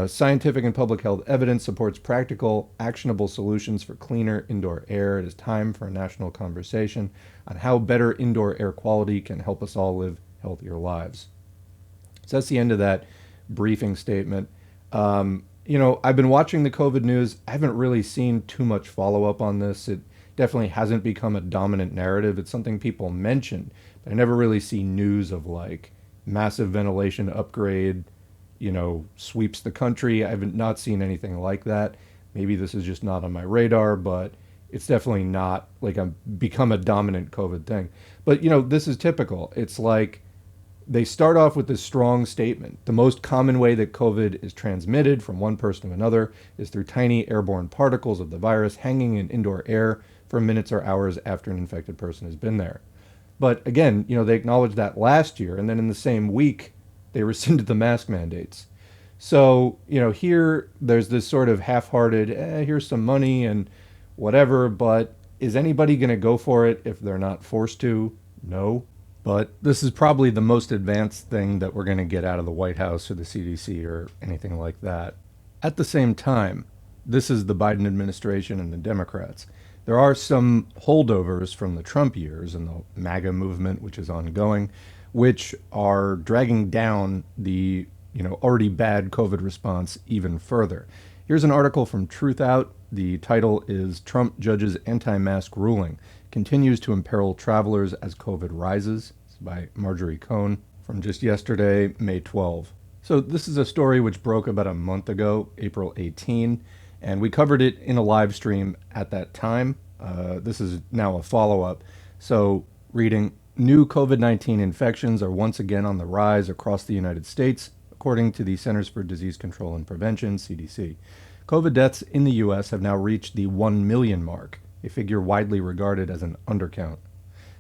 Scientific and public health evidence supports practical, actionable solutions for cleaner indoor air. It is time for a national conversation on how better indoor air quality can help us all live healthier lives. So that's the end of that briefing statement. I've been watching the COVID news. I haven't really seen too much follow-up on this. It definitely hasn't become a dominant narrative. It's something people mention, but I never really see news of like massive ventilation upgrade, sweeps the country. I haven't not seen anything like that. Maybe this is just not on my radar, but it's definitely not like become a dominant COVID thing. But, this is typical. It's like they start off with this strong statement. The most common way that COVID is transmitted from one person to another is through tiny airborne particles of the virus hanging in indoor air for minutes or hours after an infected person has been there. But again, they acknowledged that last year, and then in the same week, they rescinded the mask mandates. So, here there's this sort of half-hearted, here's some money and whatever, but is anybody going to go for it if they're not forced to? No. But this is probably the most advanced thing that we're going to get out of the White House or the CDC or anything like that. At the same time, this is the Biden administration and the Democrats. There are some holdovers from the Trump years and the MAGA movement, which is ongoing, which are dragging down the already bad COVID response even further. Here's an article from Truth Out. The title is Trump Judges Anti-Mask Ruling Continues to Imperil Travelers as COVID Rises. It's by Marjorie Cohn from just yesterday, May 12. So this is a story which broke about a month ago, April 18, and we covered it in a live stream at that time. This is now a follow-up. So reading, new COVID-19 infections are once again on the rise across the United States, according to the Centers for Disease Control and Prevention, CDC. COVID deaths in the U.S. have now reached the 1 million mark, a figure widely regarded as an undercount.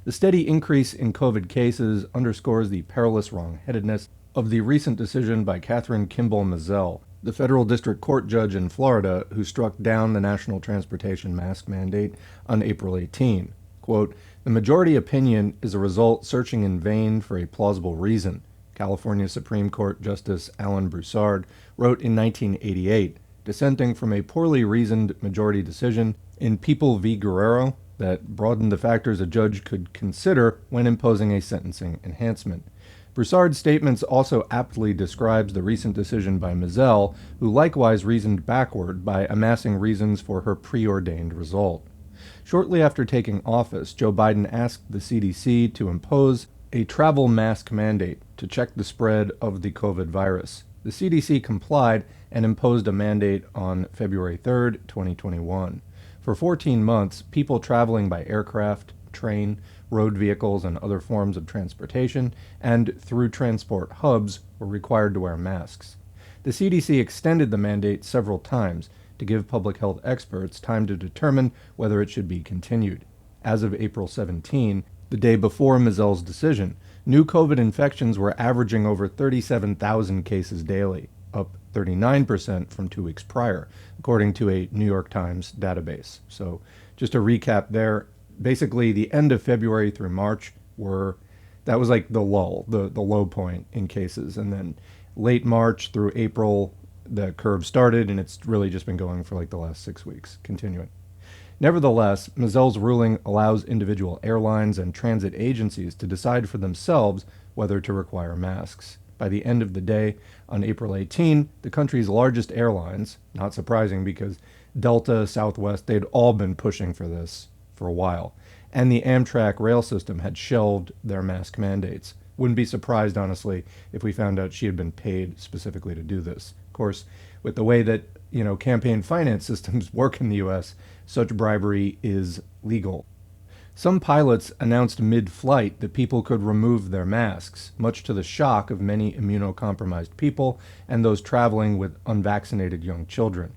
The steady increase in COVID cases underscores the perilous wrong-headedness of the recent decision by Catherine Kimball Mizell, the federal district court judge in Florida who struck down the national transportation mask mandate on April 18. Quote, the majority opinion is a result searching in vain for a plausible reason, California Supreme Court Justice Alan Broussard wrote in 1988, dissenting from a poorly reasoned majority decision in People v. Guerrero that broadened the factors a judge could consider when imposing a sentencing enhancement. Broussard's statements also aptly describes the recent decision by Mizell, who likewise reasoned backward by amassing reasons for her preordained result. Shortly after taking office, Joe Biden asked the CDC to impose a travel mask mandate to check the spread of the COVID virus. The CDC complied and imposed a mandate on February 3rd, 2021. For 14 months, people traveling by aircraft, train, road vehicles, and other forms of transportation, and through transport hubs, were required to wear masks. The CDC extended the mandate several times to give public health experts time to determine whether it should be continued. As of April 17, the day before Mizell's decision, new COVID infections were averaging over 37,000 cases daily, up 39% from 2 weeks prior, according to a New York Times database. So just to recap there, basically the end of February through March that was like the lull, the low point in cases. And then late March through April, the curve started, and it's really just been going for like the last 6 weeks, continuing. Nevertheless, Mizell's ruling allows individual airlines and transit agencies to decide for themselves whether to require masks. By the end of the day, on April 18, the country's largest airlines, not surprising because Delta, Southwest, they'd all been pushing for this for a while, and the Amtrak rail system had shelved their mask mandates. Wouldn't be surprised, honestly, if we found out she had been paid specifically to do this. Of course, with the way that, campaign finance systems work in the U.S., such bribery is legal. Some pilots announced mid-flight that people could remove their masks, much to the shock of many immunocompromised people and those traveling with unvaccinated young children.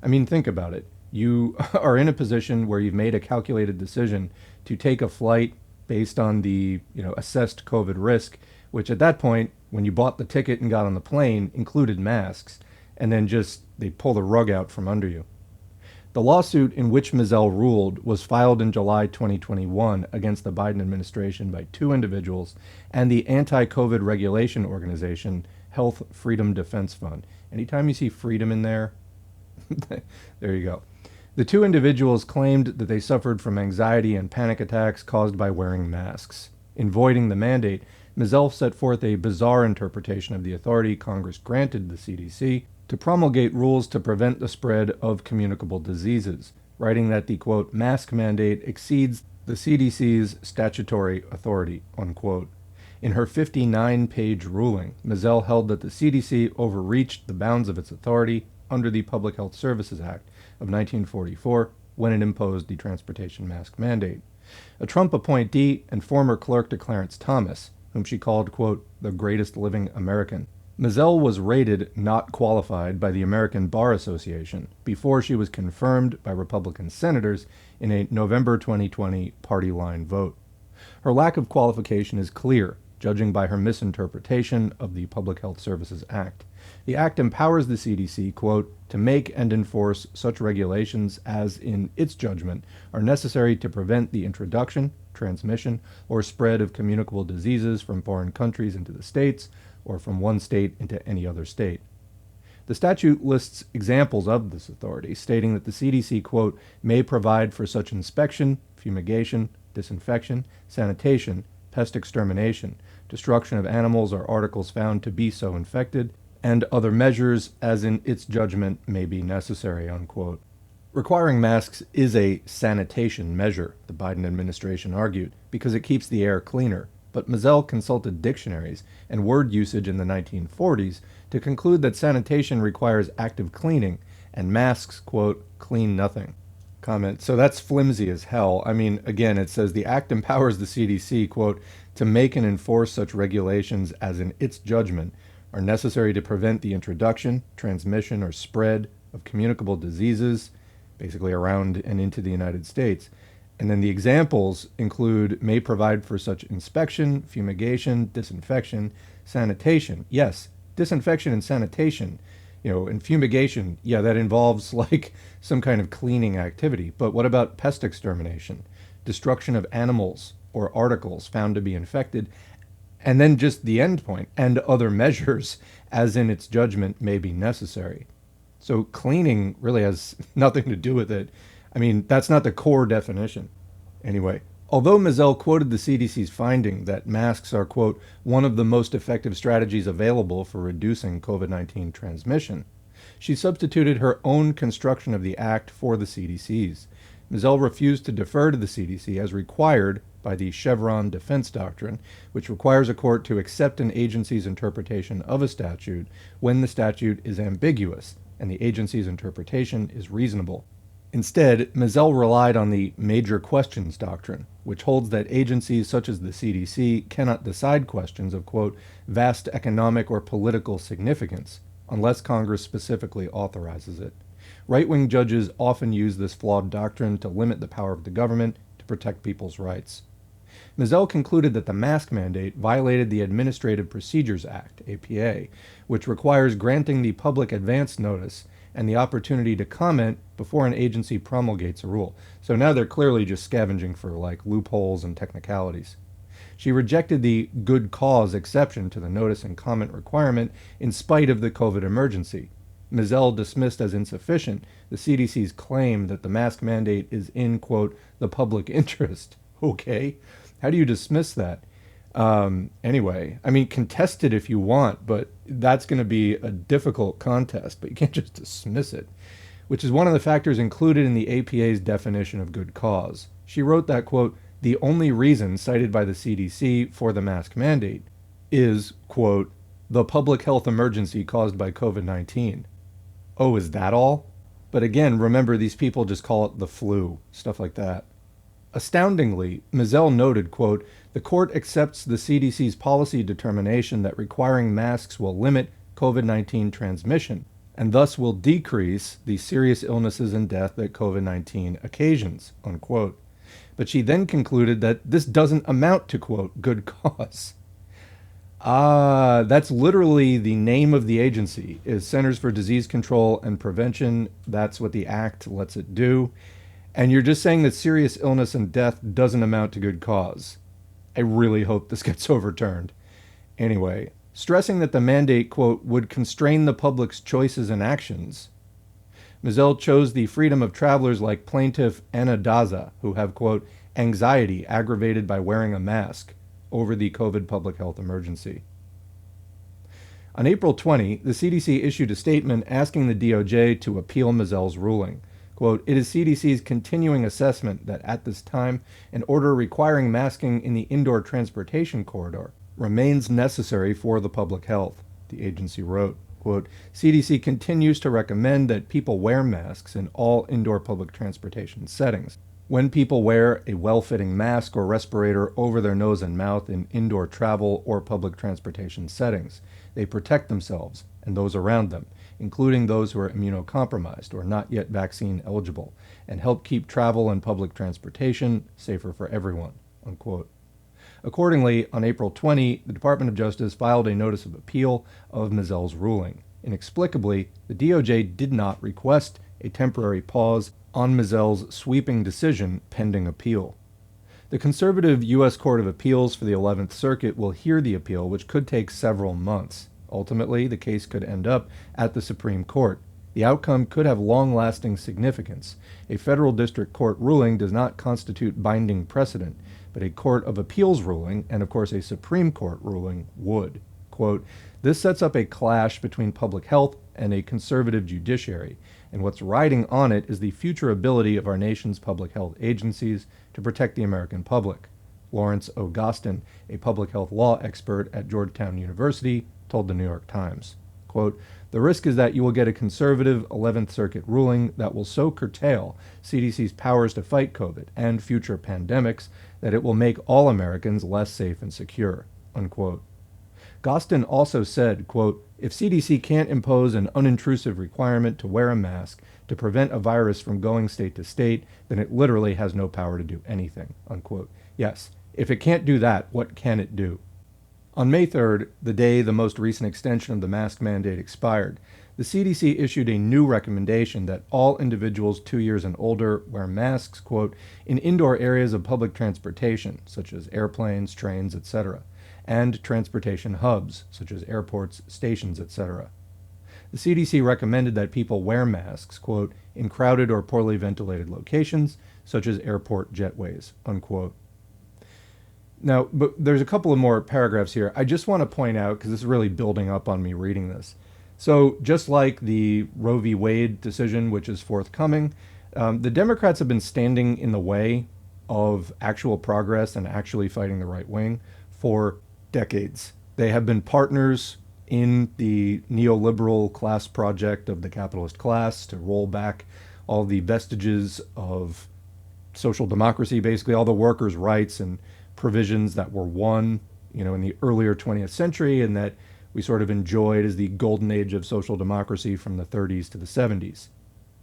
I mean, think about it. You are in a position where you've made a calculated decision to take a flight based on the assessed COVID risk, which at that point, when you bought the ticket and got on the plane, included masks, and then just they pull the rug out from under you. The lawsuit in which Mizell ruled was filed in July 2021 against the Biden administration by two individuals and the anti-COVID regulation organization Health Freedom Defense Fund. Anytime you see freedom in there, there you go. The two individuals claimed that they suffered from anxiety and panic attacks caused by wearing masks. In voiding the mandate, Mizell set forth a bizarre interpretation of the authority Congress granted the CDC to promulgate rules to prevent the spread of communicable diseases, writing that the, quote, mask mandate exceeds the CDC's statutory authority, unquote. In her 59-page ruling, Mizell held that the CDC overreached the bounds of its authority under the Public Health Services Act of 1944 when it imposed the transportation mask mandate. A Trump appointee and former clerk to Clarence Thomas, whom she called, quote, the greatest living American, Mizell was rated not qualified by the American Bar Association before she was confirmed by Republican senators in a November 2020 party line vote. Her lack of qualification is clear, judging by her misinterpretation of the Public Health Services Act. The act empowers the CDC, quote, to make and enforce such regulations as, in its judgment, are necessary to prevent the introduction, transmission, or spread of communicable diseases from foreign countries into the states, or from one state into any other state. The statute lists examples of this authority, stating that the CDC, quote, may provide for such inspection, fumigation, disinfection, sanitation, pest extermination, destruction of animals or articles found to be so infected, and other measures as in its judgment may be necessary, unquote. Requiring masks is a sanitation measure, the Biden administration argued, because it keeps the air cleaner. But Mizell consulted dictionaries and word usage in the 1940s to conclude that sanitation requires active cleaning, and masks, quote, clean nothing. Comment, so that's flimsy as hell. I mean, again, it says the act empowers the CDC, quote, to make and enforce such regulations as in its judgment are necessary to prevent the introduction, transmission, or spread of communicable diseases, basically around and into the United States. And then the examples include may provide for such inspection, fumigation, disinfection, sanitation. Yes, disinfection and sanitation, and fumigation, yeah, that involves like some kind of cleaning activity. But what about pest extermination, destruction of animals or articles found to be infected, and then just the end point, and other measures as in its judgment may be necessary. So cleaning really has nothing to do with it. I mean, that's not the core definition. Anyway, although Mizell quoted the CDC's finding that masks are, quote, one of the most effective strategies available for reducing COVID-19 transmission, she substituted her own construction of the act for the CDC's. Mizell refused to defer to the CDC as required by the Chevron defense doctrine, which requires a court to accept an agency's interpretation of a statute when the statute is ambiguous and the agency's interpretation is reasonable. Instead, Mizell relied on the major questions doctrine, which holds that agencies such as the CDC cannot decide questions of, quote, vast economic or political significance unless Congress specifically authorizes it. Right-wing judges often use this flawed doctrine to limit the power of the government to protect people's rights. Mizell concluded that the mask mandate violated the Administrative Procedures Act, APA, which requires granting the public advance notice and the opportunity to comment before an agency promulgates a rule. So now they're clearly just scavenging for like loopholes and technicalities. She rejected the good cause exception to the notice and comment requirement in spite of the COVID emergency. Mizell dismissed as insufficient the CDC's claim that the mask mandate is in, quote, the public interest. Okay, how do you dismiss that? Anyway, I mean, contest it if you want, but that's going to be a difficult contest, but you can't just dismiss it, which is one of the factors included in the APA's definition of good cause. She wrote that, quote, the only reason cited by the CDC for the mask mandate is, quote, the public health emergency caused by COVID-19. Oh, is that all? But again, remember, these people just call it the flu, stuff like that. Astoundingly, Mizell noted, quote, "The court accepts the CDC's policy determination that requiring masks will limit COVID-19 transmission and thus will decrease the serious illnesses and death that COVID-19 occasions," unquote. But she then concluded that this doesn't amount to, quote, "good cause." That's literally the name of the agency, is Centers for Disease Control and Prevention. That's what the act lets it do. And you're just saying that serious illness and death doesn't amount to good cause. I really hope this gets overturned. Anyway, stressing that the mandate, quote, "would constrain the public's choices and actions," Mizell chose the freedom of travelers like plaintiff Anna Daza, who have, quote, "anxiety aggravated by wearing a mask," over the COVID public health emergency. On April 20, the CDC issued a statement asking the DOJ to appeal Mizell's ruling. Quote, "It is CDC's continuing assessment that at this time, an order requiring masking in the indoor transportation corridor remains necessary for the public health," the agency wrote. Quote, "CDC continues to recommend that people wear masks in all indoor public transportation settings. When people wear a well-fitting mask or respirator over their nose and mouth in indoor travel or public transportation settings, they protect themselves and those around them, including those who are immunocompromised or not yet vaccine eligible, and help keep travel and public transportation safer for everyone," unquote. Accordingly, on April 20, the Department of Justice filed a notice of appeal of Mizell's ruling. Inexplicably, the DOJ did not request a temporary pause on Mizell's sweeping decision pending appeal. The conservative U.S. Court of Appeals for the 11th Circuit will hear the appeal, which could take several months. Ultimately, the case could end up at the Supreme Court. The outcome could have long-lasting significance. A federal district court ruling does not constitute binding precedent, but a Court of Appeals ruling, and of course a Supreme Court ruling, would. Quote, "This sets up a clash between public health and a conservative judiciary, and what's riding on it is the future ability of our nation's public health agencies to protect the American public," Lawrence O'Gostin, a public health law expert at Georgetown University, told the New York Times. Quote, "The risk is that you will get a conservative 11th Circuit ruling that will so curtail CDC's powers to fight COVID and future pandemics that it will make all Americans less safe and secure," unquote. Gostin also said, quote, "If CDC can't impose an unintrusive requirement to wear a mask to prevent a virus from going state to state, then it literally has no power to do anything," unquote. Yes, if it can't do that, what can it do? On May 3rd, the day the most recent extension of the mask mandate expired, the CDC issued a new recommendation that all individuals 2 years and older wear masks, quote, "in indoor areas of public transportation, such as airplanes, trains, etc., and transportation hubs, such as airports, stations, etc." The CDC recommended that people wear masks, quote, "in crowded or poorly ventilated locations, such as airport jetways," unquote. Now, but there's a couple of more paragraphs here. I just want to point out, because this is really building up on me reading this. So just like the Roe v. Wade decision, which is forthcoming, the Democrats have been standing in the way of actual progress and actually fighting the right wing for decades. They have been partners in the neoliberal class project of the capitalist class to roll back all the vestiges of social democracy, basically all the workers' rights and provisions that were won, in the earlier 20th century and that we sort of enjoyed as the golden age of social democracy from the 30s to the 70s.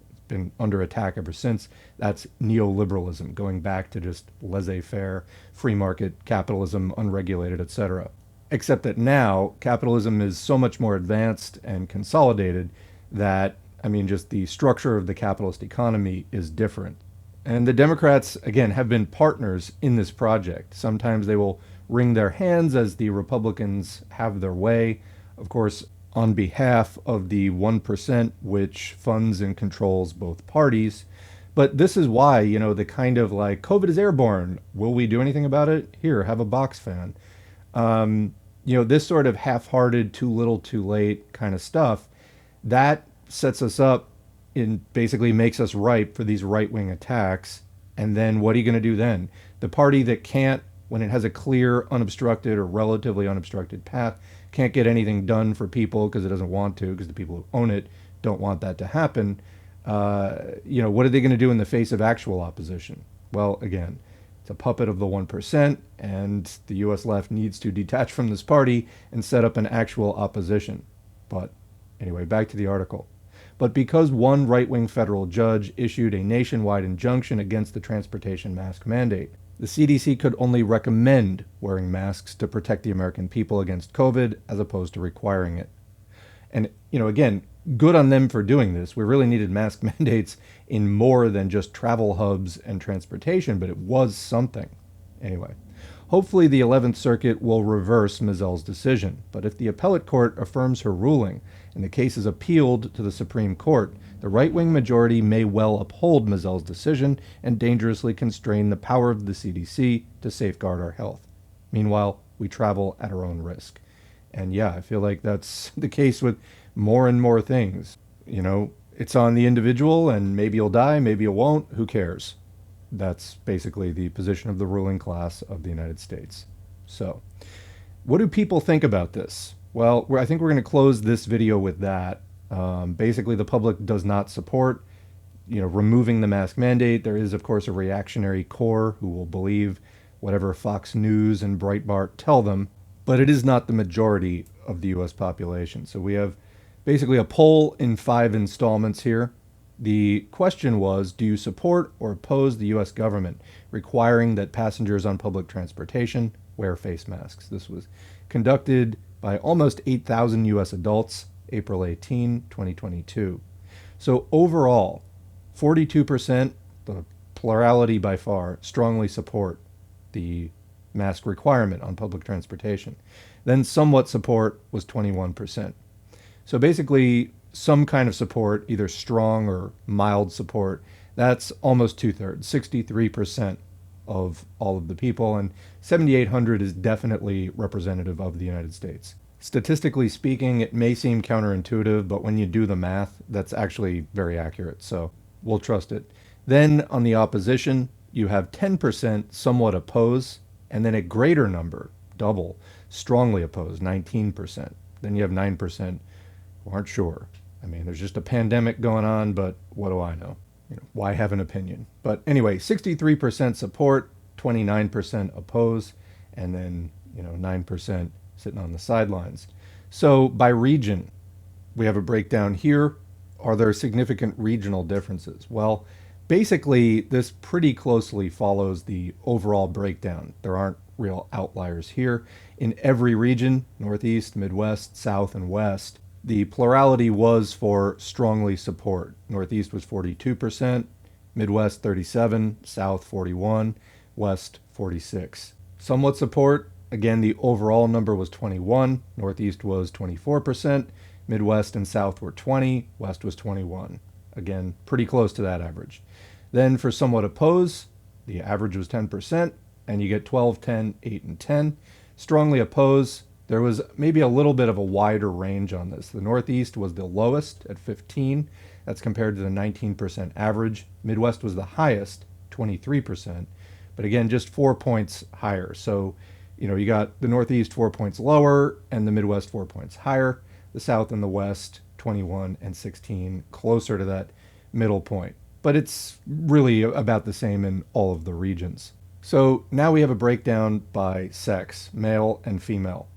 It's been under attack ever since. That's neoliberalism, going back to just laissez-faire, free market capitalism, unregulated, etc. Except that now capitalism is so much more advanced and consolidated that, just the structure of the capitalist economy is different. And the Democrats, again, have been partners in this project. Sometimes they will wring their hands as the Republicans have their way, of course, on behalf of the 1%, which funds and controls both parties. But this is why, the kind of like, COVID is airborne. Will we do anything about it? Here, have a box fan. This sort of half-hearted, too little, too late kind of stuff, that sets us up and basically makes us ripe for these right-wing attacks. And then what are you going to do then? The party that can't, when it has a clear, unobstructed or relatively unobstructed path, can't get anything done for people because it doesn't want to, because the people who own it don't want that to happen. What are they going to do in the face of actual opposition? Well, again, it's a puppet of the 1%, and the US left needs to detach from this party and set up an actual opposition. But anyway, back to the article. But because one right-wing federal judge issued a nationwide injunction against the transportation mask mandate, the CDC could only recommend wearing masks to protect the American people against COVID as opposed to requiring it. And, again, good on them for doing this. We really needed mask mandates in more than just travel hubs and transportation, but it was something. Anyway, hopefully the 11th Circuit will reverse Mizell's decision. But if the appellate court affirms her ruling and the case is appealed to the Supreme Court, the right-wing majority may well uphold Mizell's decision and dangerously constrain the power of the CDC to safeguard our health. Meanwhile, we travel at our own risk. And yeah, I feel like that's the case with more and more things. It's on the individual, and maybe you'll die, maybe you won't. Who cares? That's basically the position of the ruling class of the United States. So, what do people think about this? Well, I think we're going to close this video with that. Basically, the public does not support, removing the mask mandate. There is, of course, a reactionary core who will believe whatever Fox News and Breitbart tell them, but it is not the majority of the U.S. population. So we have basically a poll in 5 installments here. The question was, do you support or oppose the U.S. government requiring that passengers on public transportation wear face masks? This was conducted by almost 8,000 U.S. adults, April 18, 2022. So overall, 42%, the plurality by far, strongly support the mask requirement on public transportation. Then somewhat support was 21%. So basically, some kind of support, either strong or mild support, that's almost 2/3, 63% of all of the people, and 7,800 is definitely representative of the United States. Statistically speaking, it may seem counterintuitive, but when you do the math, that's actually very accurate, so we'll trust it. Then on the opposition, you have 10% somewhat oppose, and then a greater number, double, strongly oppose, 19%. Then you have 9% who aren't sure. I mean, there's just a pandemic going on, but what do I know? Why have an opinion? But anyway, 63% support, 29% oppose, and then 9% sitting on the sidelines. So by region, we have a breakdown here. Are there significant regional differences? Well, basically, this pretty closely follows the overall breakdown. There aren't real outliers here. In every region, Northeast, Midwest, South, and West, the plurality was for strongly support. Northeast was 42%, Midwest 37%, South 41%, West 46%. Somewhat support, again, the overall number was 21%, Northeast was 24%, Midwest and South were 20%, West was 21%. Again, pretty close to that average. Then for somewhat oppose, the average was 10%, and you get 12, 10, 8, and 10. Strongly oppose, there was maybe a little bit of a wider range on this. The Northeast was the lowest at 15. That's compared to the 19% average. Midwest was the highest, 23%. But again, just 4 points higher. So, you got the Northeast 4 points lower and the Midwest 4 points higher. The South and the West, 21 and 16, closer to that middle point. But it's really about the same in all of the regions. So now we have a breakdown by sex, male and female.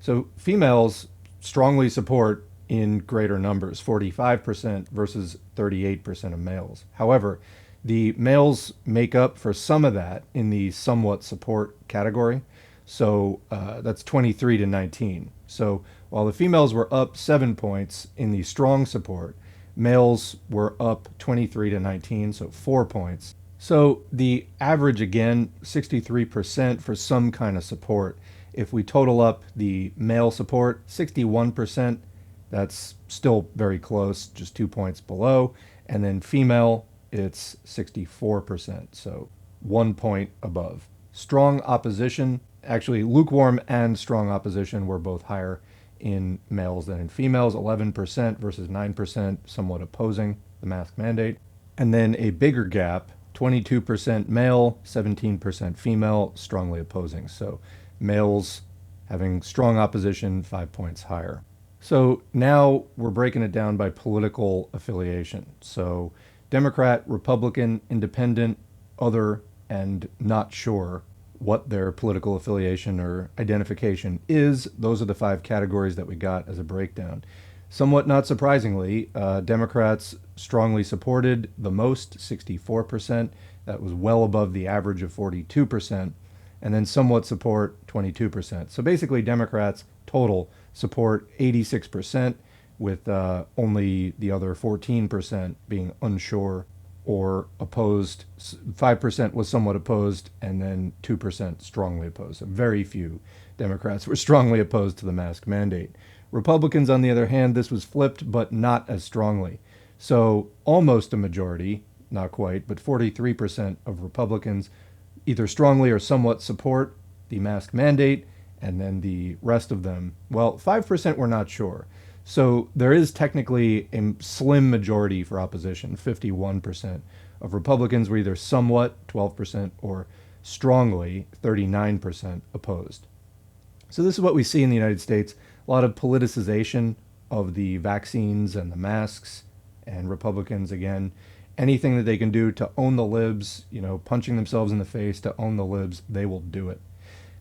So females strongly support in greater numbers, 45% versus 38% of males. However, the males make up for some of that in the somewhat support category. So that's 23 to 19. So while the females were up 7 points in the strong support, males were up 23 to 19, so 4 points. So the average, again, 63% for some kind of support. If we total up the male support, 61%, that's still very close, just 2 points below. And then female, it's 64%, so 1 point above. Strong opposition, actually lukewarm and strong opposition were both higher in males than in females, 11% versus 9%, somewhat opposing the mask mandate. And then a bigger gap, 22% male, 17% female, strongly opposing. So males having strong opposition, 5 points higher. So now we're breaking it down by political affiliation. So Democrat, Republican, Independent, other, and not sure what their political affiliation or identification is. Those are the five categories that we got as a breakdown. Somewhat not surprisingly, Democrats strongly supported the most, 64%. That was well above the average of 42%. And then somewhat support, 22%. So basically, Democrats total support 86%, with only the other 14% being unsure or opposed. 5% was somewhat opposed, and then 2% strongly opposed. So very few Democrats were strongly opposed to the mask mandate. Republicans, on the other hand, this was flipped, but not as strongly. So almost a majority, not quite, but 43% of Republicans either strongly or somewhat support the mask mandate, and then the rest of them, well, 5% were not sure. So there is technically a slim majority for opposition. 51% of Republicans were either somewhat, 12%, or strongly, 39%, opposed. So this is what we see in the United States. A lot of politicization of the vaccines and the masks, and Republicans, again, anything that they can do to own the libs, punching themselves in the face to own the libs, they will do it.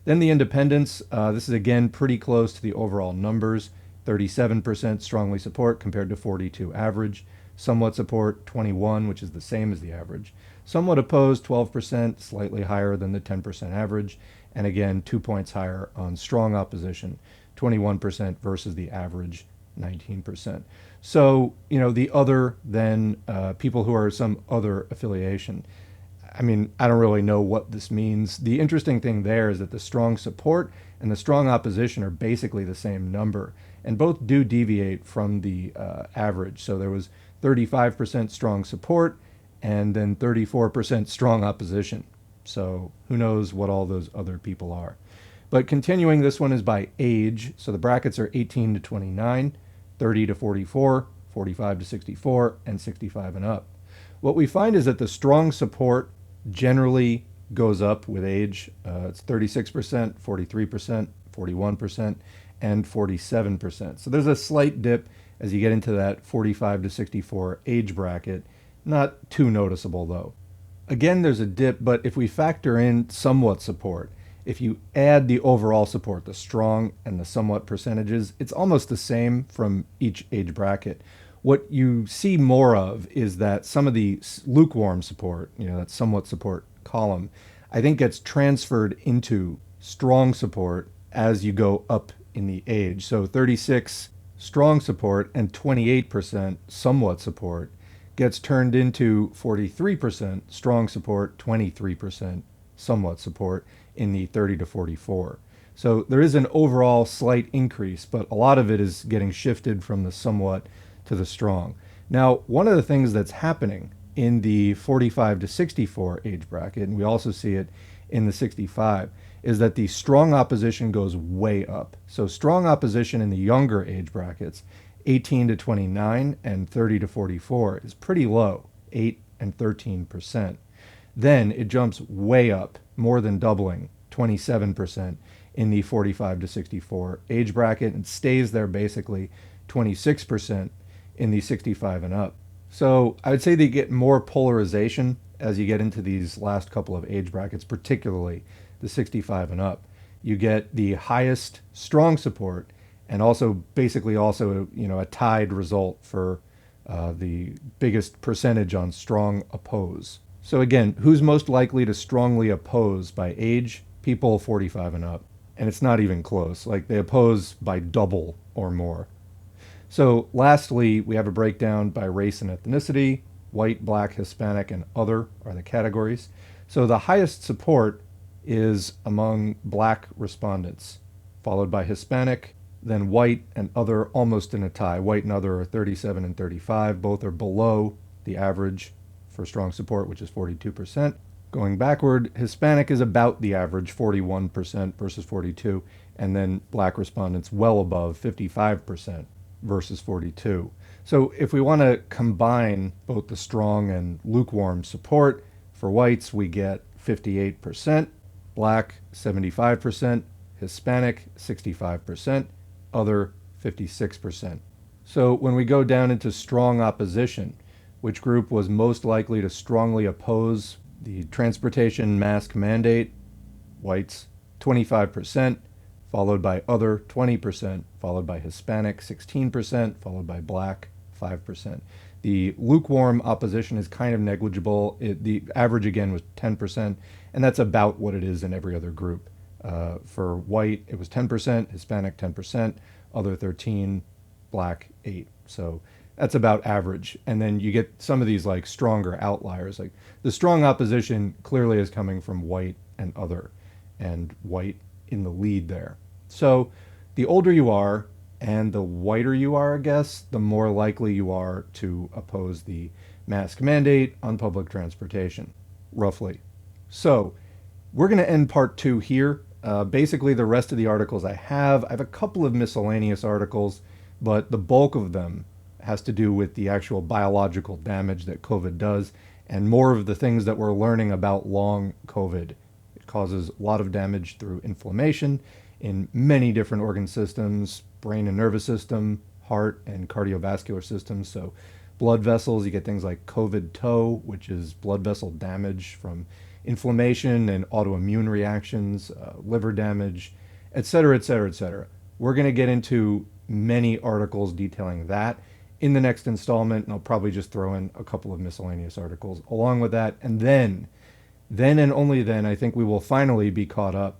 Then the independents, this is again pretty close to the overall numbers. 37% strongly support compared to 42 average. Somewhat support, 21, which is the same as the average. Somewhat opposed, 12%, slightly higher than the 10% average. And again, 2 points higher on strong opposition, 21% versus the average, 19%. So, the other than people who are some other affiliation. I mean, I don't really know what this means. The interesting thing there is that the strong support and the strong opposition are basically the same number, and both do deviate from the average. So there was 35% strong support and then 34% strong opposition. So who knows what all those other people are. But continuing, this one is by age. So the brackets are 18 to 29, 30 to 44, 45 to 64, and 65 and up. What we find is that the strong support generally goes up with age. It's 36%, 43%, 41%, and 47%. So there's a slight dip as you get into that 45 to 64 age bracket. Not too noticeable, though. Again, there's a dip, but if we factor in somewhat support, if you add the overall support, the strong and the somewhat percentages, it's almost the same from each age bracket. What you see more of is that some of the lukewarm support, that somewhat support column, I think gets transferred into strong support as you go up in the age. So 36 strong support and 28% somewhat support gets turned into 43% strong support, 23% somewhat support in the 30 to 44. So there is an overall slight increase, but a lot of it is getting shifted from the somewhat to the strong. Now, one of the things that's happening in the 45 to 64 age bracket, and we also see it in the 65, is that the strong opposition goes way up. So strong opposition in the younger age brackets, 18 to 29 and 30 to 44, is pretty low, 8 and 13%. Then it jumps way up, more than doubling, 27% in the 45 to 64 age bracket, and stays there basically 26% in the 65 and up. So I would say they get more polarization as you get into these last couple of age brackets, particularly the 65 and up. You get the highest strong support, and also basically also a tied result for the biggest percentage on strong oppose. So again, who's most likely to strongly oppose by age? People 45 and up. And it's not even close. Like, they oppose by double or more. So lastly, we have a breakdown by race and ethnicity. White, black, Hispanic, and other are the categories. So the highest support is among black respondents, followed by Hispanic, then white and other, almost in a tie. White and other are 37 and 35. Both are below the average for strong support, which is 42%. Going backward, Hispanic is about the average, 41% versus 42, and then black respondents well above 55% versus 42. So if we want to combine both the strong and lukewarm support, for whites we get 58%, black 75%, Hispanic 65%, other 56%. So when we go down into strong opposition, which group was most likely to strongly oppose the transportation mask mandate? Whites, 25%, followed by other, 20%, followed by Hispanic, 16%, followed by black, 5%. The lukewarm opposition is kind of negligible. The average, again, was 10%, and that's about what it is in every other group. For white, it was 10%, Hispanic, 10%, other 13%, black, 8%. So that's about average. And then you get some of these like stronger outliers. Like the strong opposition clearly is coming from white and other, and white in the lead there. So the older you are and the whiter you are, I guess, the more likely you are to oppose the mask mandate on public transportation, roughly. So we're going to end part 2 here. Basically, the rest of the articles I have a couple of miscellaneous articles, but the bulk of them has to do with the actual biological damage that COVID does, and more of the things that we're learning about long COVID. It causes a lot of damage through inflammation in many different organ systems, brain and nervous system, heart and cardiovascular systems. So blood vessels, you get things like COVID toe, which is blood vessel damage from inflammation and autoimmune reactions, liver damage, et cetera, et cetera, et cetera. We're going to get into many articles detailing that in the next installment, and I'll probably just throw in a couple of miscellaneous articles along with that. And then and only then, I think we will finally be caught up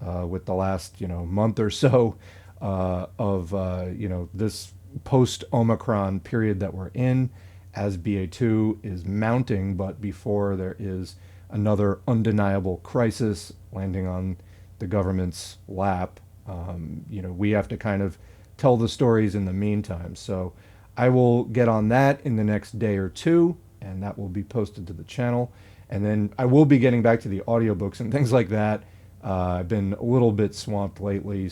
with the last, month or so of, this post-Omicron period that we're in, as BA2 is mounting, but before there is another undeniable crisis landing on the government's lap. We have to kind of tell the stories in the meantime. So I will get on that in the next day or two, and that will be posted to the channel. And then I will be getting back to the audiobooks and things like that. I've been a little bit swamped lately,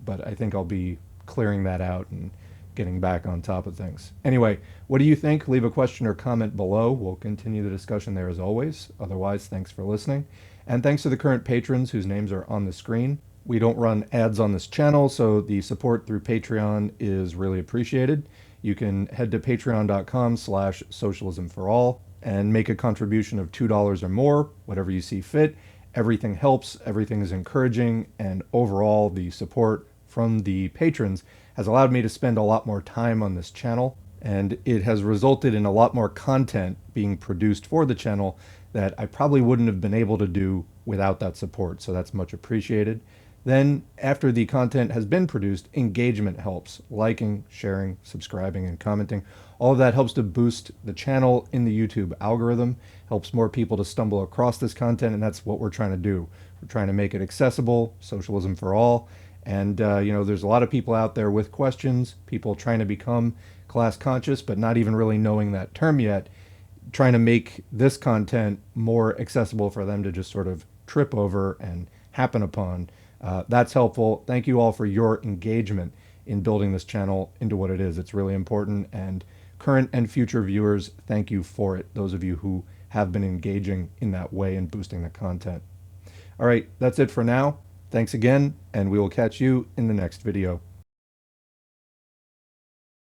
but I think I'll be clearing that out and getting back on top of things. Anyway, what do you think? Leave a question or comment below. We'll continue the discussion there as always. Otherwise, thanks for listening. And thanks to the current patrons whose names are on the screen. We don't run ads on this channel, so the support through Patreon is really appreciated. You can head to patreon.com/socialismforall and make a contribution of $2 or more, whatever you see fit. Everything helps, everything is encouraging, and overall the support from the patrons has allowed me to spend a lot more time on this channel, and it has resulted in a lot more content being produced for the channel that I probably wouldn't have been able to do without that support, so that's much appreciated. Then, after the content has been produced, engagement helps. Liking, sharing, subscribing, and commenting. All of that helps to boost the channel in the YouTube algorithm, helps more people to stumble across this content, and that's what we're trying to do. We're trying to make it accessible, socialism for all. And, there's a lot of people out there with questions, people trying to become class conscious, but not even really knowing that term yet, trying to make this content more accessible for them to just sort of trip over and happen upon. That's helpful. Thank you all for your engagement in building this channel into what it is. It's really important, and current and future viewers, thank you for it, those of you who have been engaging in that way and boosting the content. All right, that's it for now. Thanks again, and we will catch you in the next video.